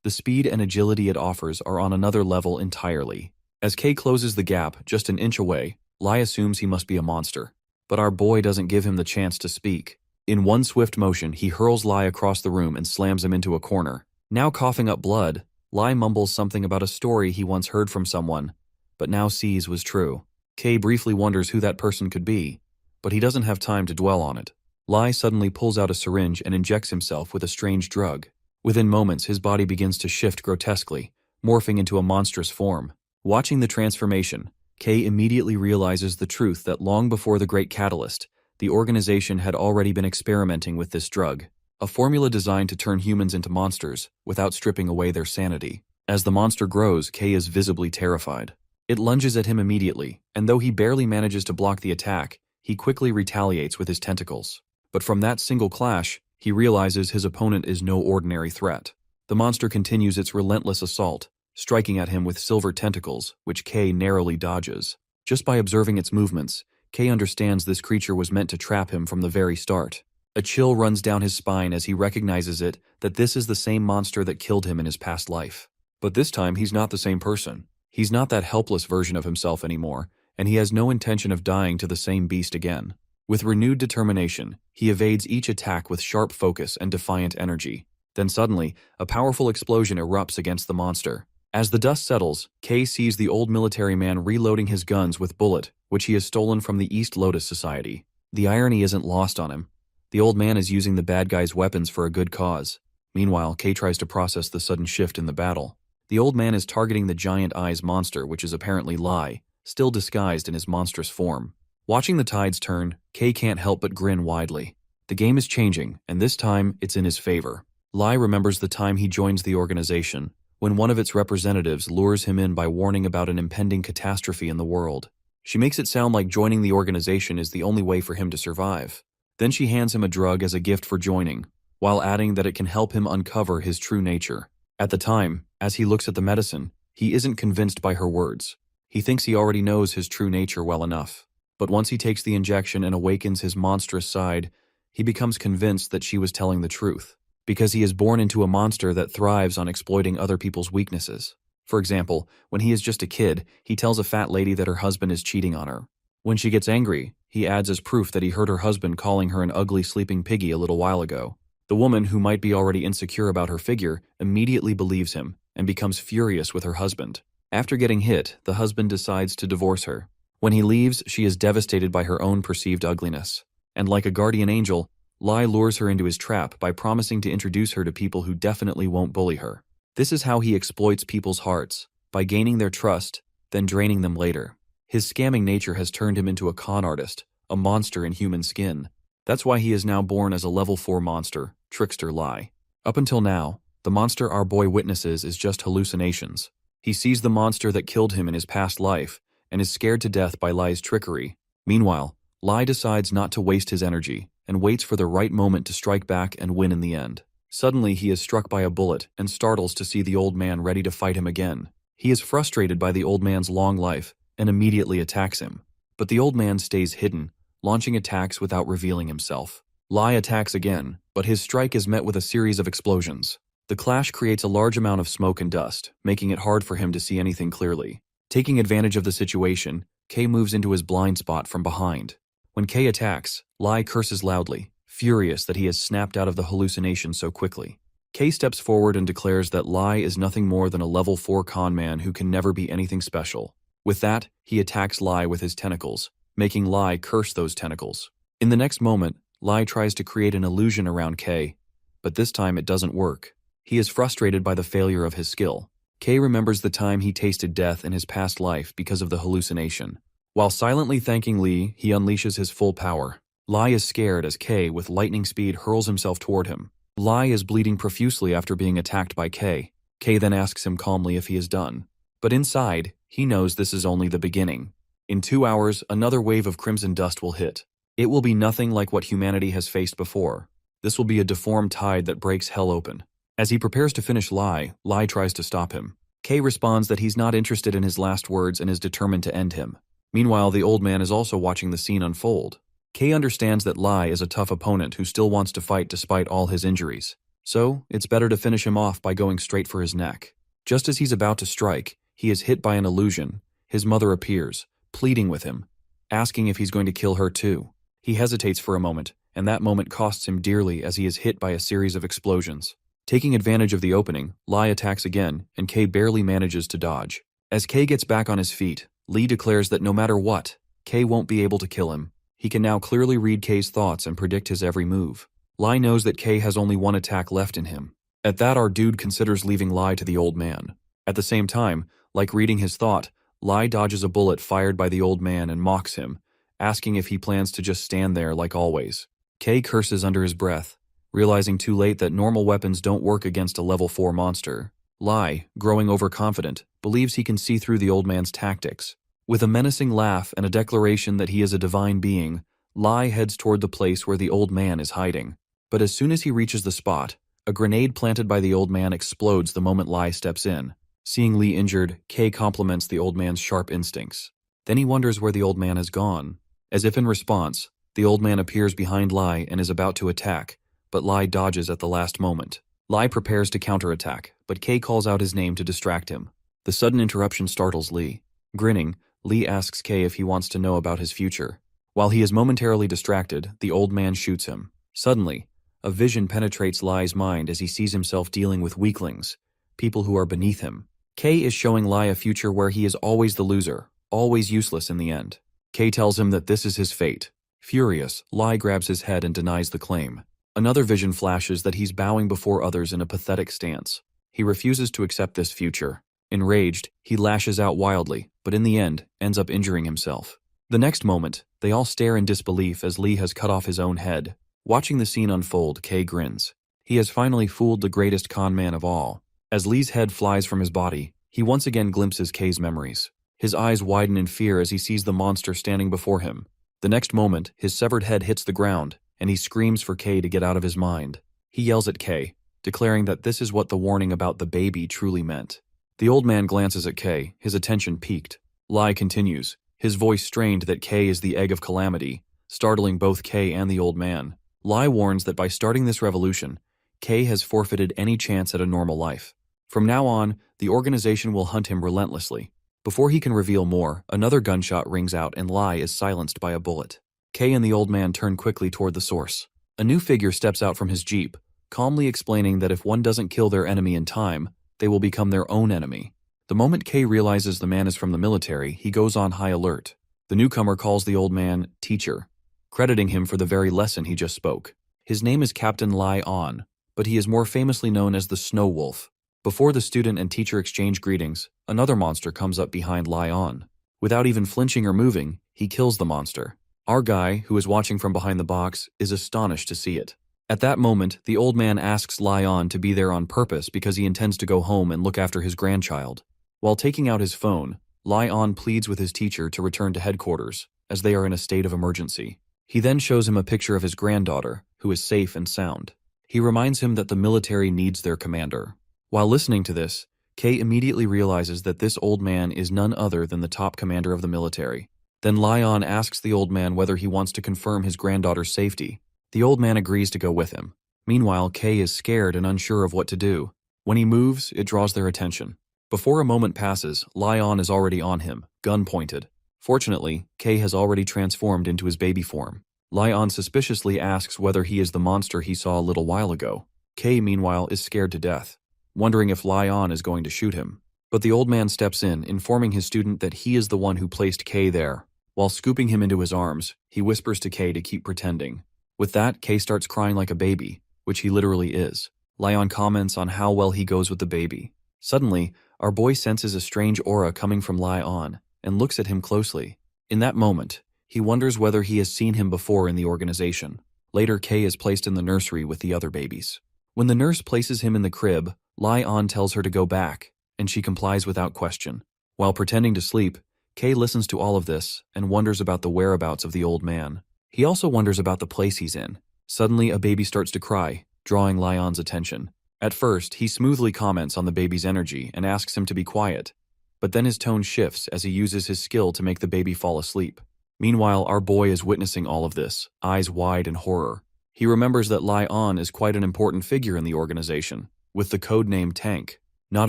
The speed and agility it offers are on another level entirely. As K closes the gap just an inch away, Lai assumes he must be a monster. But our boy doesn't give him the chance to speak. In one swift motion, he hurls Lai across the room and slams him into a corner. Now coughing up blood, Lai mumbles something about a story he once heard from someone, but now sees was true. K briefly wonders who that person could be, but he doesn't have time to dwell on it. Lai suddenly pulls out a syringe and injects himself with a strange drug. Within moments, his body begins to shift grotesquely, morphing into a monstrous form. Watching the transformation, K immediately realizes the truth that long before the Great Catalyst, the organization had already been experimenting with this drug, a formula designed to turn humans into monsters without stripping away their sanity. As the monster grows, K is visibly terrified. It lunges at him immediately, and though he barely manages to block the attack, he quickly retaliates with his tentacles. But from that single clash, he realizes his opponent is no ordinary threat. The monster continues its relentless assault, striking at him with silver tentacles, which K narrowly dodges. Just by observing its movements, K understands this creature was meant to trap him from the very start. A chill runs down his spine as he recognizes that this is the same monster that killed him in his past life. But this time, he's not the same person. He's not that helpless version of himself anymore, and he has no intention of dying to the same beast again. With renewed determination, he evades each attack with sharp focus and defiant energy. Then suddenly, a powerful explosion erupts against the monster. As the dust settles, K sees the old military man reloading his guns with bullet, which he has stolen from the East Lotus Society. The irony isn't lost on him. The old man is using the bad guy's weapons for a good cause. Meanwhile, K tries to process the sudden shift in the battle. The old man is targeting the giant eyes monster, which is apparently Lai, still disguised in his monstrous form. Watching the tides turn, K can't help but grin widely. The game is changing, and this time, it's in his favor. Lai remembers the time he joins the organization, when one of its representatives lures him in by warning about an impending catastrophe in the world. She makes it sound like joining the organization is the only way for him to survive. Then she hands him a drug as a gift for joining, while adding that it can help him uncover his true nature. At the time, as he looks at the medicine, he isn't convinced by her words. He thinks he already knows his true nature well enough. But once he takes the injection and awakens his monstrous side, he becomes convinced that she was telling the truth, because he is born into a monster that thrives on exploiting other people's weaknesses. For example, when he is just a kid, he tells a fat lady that her husband is cheating on her. When she gets angry, he adds as proof that he heard her husband calling her an ugly sleeping piggy a little while ago. The woman, who might be already insecure about her figure, immediately believes him and becomes furious with her husband. After getting hit, the husband decides to divorce her. When he leaves, she is devastated by her own perceived ugliness. And like a guardian angel, Lai lures her into his trap by promising to introduce her to people who definitely won't bully her. This is how he exploits people's hearts, by gaining their trust, then draining them later. His scamming nature has turned him into a con artist, a monster in human skin. That's why he is now born as a level 4 monster, Trickster Lai. Up until now, the monster our boy witnesses is just hallucinations. He sees the monster that killed him in his past life, and is scared to death by Lai's trickery. Meanwhile, Lai decides not to waste his energy, and waits for the right moment to strike back and win in the end. Suddenly, he is struck by a bullet, and startles to see the old man ready to fight him again. He is frustrated by the old man's long life, and immediately attacks him. But the old man stays hidden, launching attacks without revealing himself. Lai attacks again, but his strike is met with a series of explosions. The clash creates a large amount of smoke and dust, making it hard for him to see anything clearly. Taking advantage of the situation, K moves into his blind spot from behind. When K attacks, Lai curses loudly, furious that he has snapped out of the hallucination so quickly. K steps forward and declares that Lai is nothing more than a level 4 con man who can never be anything special. With that, he attacks Lai with his tentacles, making Lai curse those tentacles. In the next moment, Lai tries to create an illusion around K, but this time it doesn't work. He is frustrated by the failure of his skill. K remembers the time he tasted death in his past life because of the hallucination. While silently thanking Lee, he unleashes his full power. Lai is scared as K, with lightning speed, hurls himself toward him. Lai is bleeding profusely after being attacked by K. K then asks him calmly if he is done. But inside, he knows this is only the beginning. In 2 hours, another wave of crimson dust will hit. It will be nothing like what humanity has faced before. This will be a deformed tide that breaks hell open. As he prepares to finish Lai tries to stop him. K responds that he's not interested in his last words and is determined to end him. Meanwhile, the old man is also watching the scene unfold. K understands that Lai is a tough opponent who still wants to fight despite all his injuries. So, it's better to finish him off by going straight for his neck. Just as he's about to strike, he is hit by an illusion. His mother appears, pleading with him, asking if he's going to kill her too. He hesitates for a moment, and that moment costs him dearly as he is hit by a series of explosions. Taking advantage of the opening, Lai attacks again, and Kei barely manages to dodge. As Kei gets back on his feet, Lee declares that no matter what, Kei won't be able to kill him. He can now clearly read Kei's thoughts and predict his every move. Lai knows that Kei has only one attack left in him. At that, our dude considers leaving Lai to the old man. At the same time, like reading his thought, Lai dodges a bullet fired by the old man and mocks him, asking if he plans to just stand there like always. Kei curses under his breath, realizing too late that normal weapons don't work against a level 4 monster. Lai, growing overconfident, believes he can see through the old man's tactics. With a menacing laugh and a declaration that he is a divine being, Lai heads toward the place where the old man is hiding. But as soon as he reaches the spot, a grenade planted by the old man explodes the moment Lai steps in. Seeing Lee injured, Kei compliments the old man's sharp instincts. Then he wonders where the old man has gone. As if in response, the old man appears behind Lai and is about to attack, but Lai dodges at the last moment. Lai prepares to counterattack, but Kei calls out his name to distract him. The sudden interruption startles Lee. Grinning, Lee asks Kei if he wants to know about his future. While he is momentarily distracted, the old man shoots him. Suddenly, a vision penetrates Lai's mind as he sees himself dealing with weaklings, people who are beneath him. Kei is showing Lai a future where he is always the loser, always useless in the end. Kei tells him that this is his fate. Furious, Lai grabs his head and denies the claim. Another vision flashes that he's bowing before others in a pathetic stance. He refuses to accept this future. Enraged, he lashes out wildly, but in the end, ends up injuring himself. The next moment, they all stare in disbelief as Lee has cut off his own head. Watching the scene unfold, Kei grins. He has finally fooled the greatest con man of all. As Lee's head flies from his body, he once again glimpses Kei's memories. His eyes widen in fear as he sees the monster standing before him. The next moment, his severed head hits the ground, and he screams for Kei to get out of his mind. He yells at Kei, declaring that this is what the warning about the baby truly meant. The old man glances at Kei, his attention piqued. Lai continues, his voice strained that Kei is the egg of calamity, startling both Kei and the old man. Lai warns that by starting this revolution, Kei has forfeited any chance at a normal life. From now on, the organization will hunt him relentlessly. Before he can reveal more, another gunshot rings out and Lai is silenced by a bullet. Kei and the old man turn quickly toward the source. A new figure steps out from his jeep, calmly explaining that if one doesn't kill their enemy in time, they will become their own enemy. The moment Kei realizes the man is from the military, he goes on high alert. The newcomer calls the old man teacher, crediting him for the very lesson he just spoke. His name is Captain Lai On, but he is more famously known as the Snow Wolf. Before the student and teacher exchange greetings, another monster comes up behind Lai On. Without even flinching or moving, he kills the monster. Our guy, who is watching from behind the box, is astonished to see it. At that moment, the old man asks Lai On to be there on purpose because he intends to go home and look after his grandchild. While taking out his phone, Lai On pleads with his teacher to return to headquarters, as they are in a state of emergency. He then shows him a picture of his granddaughter, who is safe and sound. He reminds him that the military needs their commander. While listening to this, Kei immediately realizes that this old man is none other than the top commander of the military. Then Lai On asks the old man whether he wants to confirm his granddaughter's safety. The old man agrees to go with him. Meanwhile, Kei is scared and unsure of what to do. When he moves, it draws their attention. Before a moment passes, Lai On is already on him, gun pointed. Fortunately, Kei has already transformed into his baby form. Lai On suspiciously asks whether he is the monster he saw a little while ago. Kei, meanwhile, is scared to death, wondering if Lai On is going to shoot him. But the old man steps in, informing his student that he is the one who placed Kei there. While scooping him into his arms, he whispers to Kei to keep pretending. With that, Kei starts crying like a baby, which he literally is. Lai On comments on how well he goes with the baby. Suddenly, our boy senses a strange aura coming from Lai On, and looks at him closely. In that moment, he wonders whether he has seen him before in the organization. Later, Kei is placed in the nursery with the other babies. When the nurse places him in the crib, Lai On tells her to go back, and she complies without question. While pretending to sleep, Kei listens to all of this and wonders about the whereabouts of the old man. He also wonders about the place he's in. Suddenly, a baby starts to cry, drawing Lai On's attention. At first, he smoothly comments on the baby's energy and asks him to be quiet, but then his tone shifts as he uses his skill to make the baby fall asleep. Meanwhile, our boy is witnessing all of this, eyes wide in horror. He remembers that Lai On is quite an important figure in the organization, with the codename Tank. Not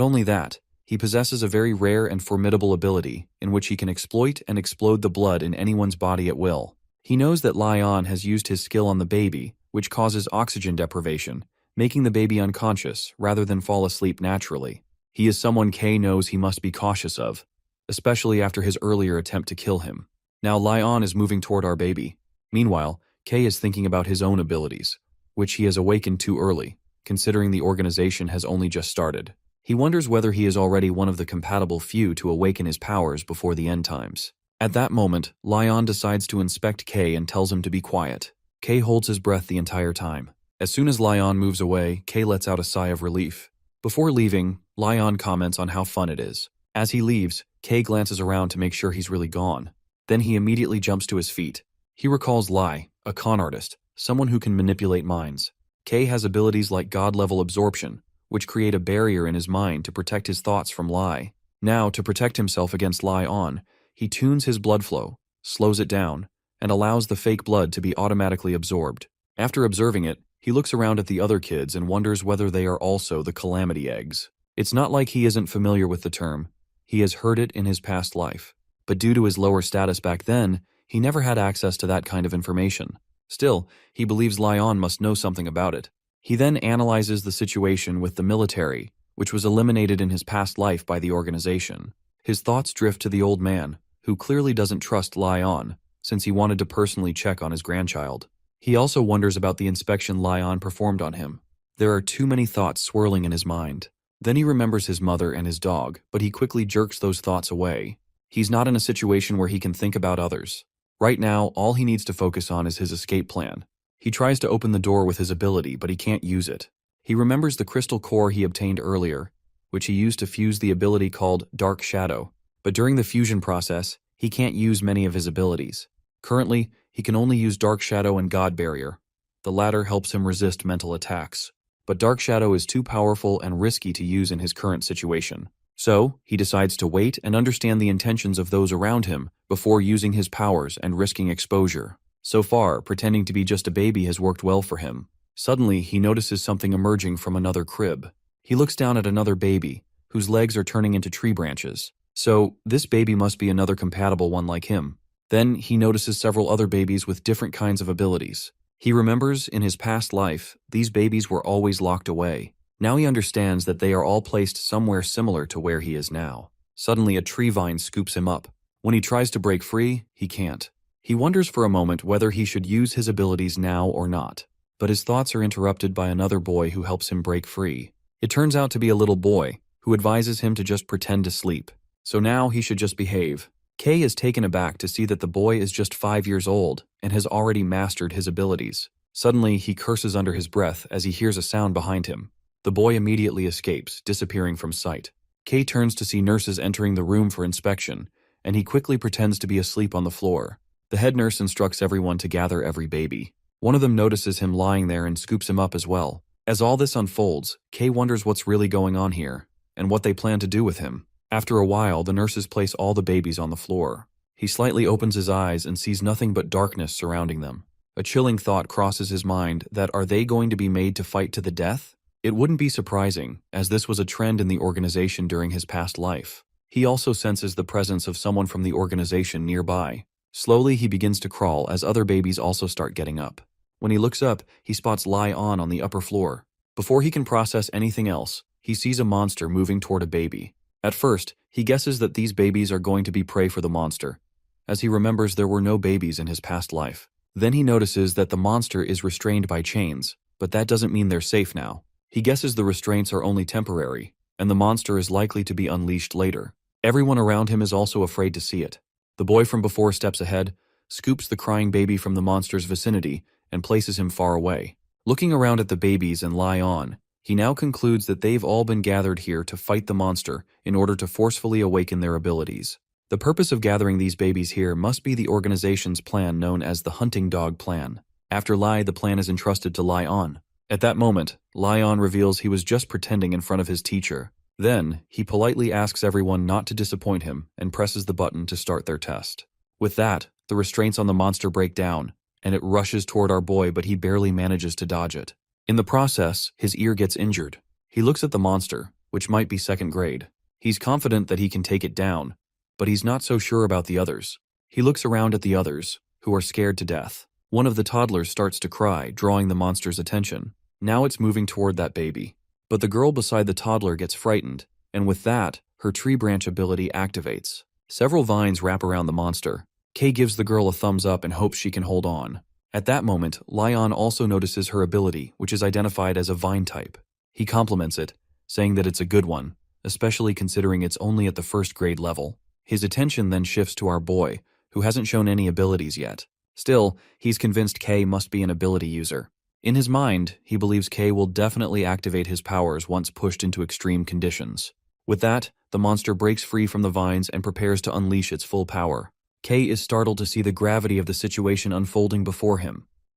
only that, he possesses a very rare and formidable ability in which he can exploit and explode the blood in anyone's body at will. He knows that Lai On has used his skill on the baby, which causes oxygen deprivation, making the baby unconscious rather than fall asleep naturally. He is someone K knows he must be cautious of, especially after his earlier attempt to kill him. Now Lai On is moving toward our baby. Meanwhile, K is thinking about his own abilities, which he has awakened too early, considering the organization has only just started. He wonders whether he is already one of the compatible few to awaken his powers before the end times. At that moment, Lai On decides to inspect K and tells him to be quiet. K holds his breath the entire time. As soon as Lai On moves away, K lets out a sigh of relief. Before leaving, Lai On comments on how fun it is. As he leaves, K glances around to make sure he's really gone. Then he immediately jumps to his feet. He recalls Lai, a con artist, someone who can manipulate minds. K has abilities like god-level absorption, which create a barrier in his mind to protect his thoughts from Lai. Now, to protect himself against Lai On, he tunes his blood flow, slows it down, and allows the fake blood to be automatically absorbed. After observing it, he looks around at the other kids and wonders whether they are also the Calamity Eggs. It's not like he isn't familiar with the term. He has heard it in his past life. But due to his lower status back then, he never had access to that kind of information. Still, he believes Lai On must know something about it. He then analyzes the situation with the military, which was eliminated in his past life by the organization. His thoughts drift to the old man, who clearly doesn't trust Lai On, since he wanted to personally check on his grandchild. He also wonders about the inspection Lai On performed on him. There are too many thoughts swirling in his mind. Then he remembers his mother and his dog, but he quickly jerks those thoughts away. He's not in a situation where he can think about others. Right now, all he needs to focus on is his escape plan. He tries to open the door with his ability, but he can't use it. He remembers the crystal core he obtained earlier, which he used to fuse the ability called Dark Shadow. But during the fusion process, he can't use many of his abilities. Currently, he can only use Dark Shadow and God Barrier. The latter helps him resist mental attacks. But Dark Shadow is too powerful and risky to use in his current situation. So, he decides to wait and understand the intentions of those around him before using his powers and risking exposure. So far, pretending to be just a baby has worked well for him. Suddenly, he notices something emerging from another crib. He looks down at another baby, whose legs are turning into tree branches. So, this baby must be another compatible one like him. Then, he notices several other babies with different kinds of abilities. He remembers, in his past life, these babies were always locked away. Now he understands that they are all placed somewhere similar to where he is now. Suddenly, a tree vine scoops him up. When he tries to break free, he can't. He wonders for a moment whether he should use his abilities now or not. But his thoughts are interrupted by another boy who helps him break free. It turns out to be a little boy, who advises him to just pretend to sleep. So now he should just behave. Kay is taken aback to see that the boy is just 5 years old and has already mastered his abilities. Suddenly, he curses under his breath as he hears a sound behind him. The boy immediately escapes, disappearing from sight. Kay turns to see nurses entering the room for inspection, and he quickly pretends to be asleep on the floor. The head nurse instructs everyone to gather every baby. One of them notices him lying there and scoops him up as well. As all this unfolds, Kay wonders what's really going on here, and what they plan to do with him. After a while, the nurses place all the babies on the floor. He slightly opens his eyes and sees nothing but darkness surrounding them. A chilling thought crosses his mind that are they going to be made to fight to the death? It wouldn't be surprising, as this was a trend in the organization during his past life. He also senses the presence of someone from the organization nearby. Slowly, he begins to crawl as other babies also start getting up. When he looks up, he spots Lai On the upper floor. Before he can process anything else, he sees a monster moving toward a baby. At first, he guesses that these babies are going to be prey for the monster, as he remembers there were no babies in his past life. Then he notices that the monster is restrained by chains, but that doesn't mean they're safe now. He guesses the restraints are only temporary, and the monster is likely to be unleashed later. Everyone around him is also afraid to see it. The boy from before steps ahead, scoops the crying baby from the monster's vicinity, and places him far away. Looking around at the babies and Lai On, he now concludes that they've all been gathered here to fight the monster in order to forcefully awaken their abilities. The purpose of gathering these babies here must be the organization's plan known as the Hunting Dog Plan. After Lai, the plan is entrusted to Lai On. At that moment, Lai On reveals he was just pretending in front of his teacher. Then, he politely asks everyone not to disappoint him and presses the button to start their test. With that, the restraints on the monster break down, and it rushes toward our boy, but he barely manages to dodge it. In the process, his ear gets injured. He looks at the monster, which might be second grade. He's confident that he can take it down, but he's not so sure about the others. He looks around at the others, who are scared to death. One of the toddlers starts to cry, drawing the monster's attention. Now it's moving toward that baby. But the girl beside the toddler gets frightened, and with that, her tree branch ability activates. Several vines wrap around the monster. Kay gives the girl a thumbs up and hopes she can hold on. At that moment, Lion also notices her ability, which is identified as a vine type. He compliments it, saying that it's a good one, especially considering it's only at the first grade level. His attention then shifts to our boy, who hasn't shown any abilities yet. Still, he's convinced Kay must be an ability user. In his mind, he believes Kay will definitely activate his powers once pushed into extreme conditions. With that, the monster breaks free from the vines and prepares to unleash its full power. Kay is startled to see the gravity of the situation unfolding before him.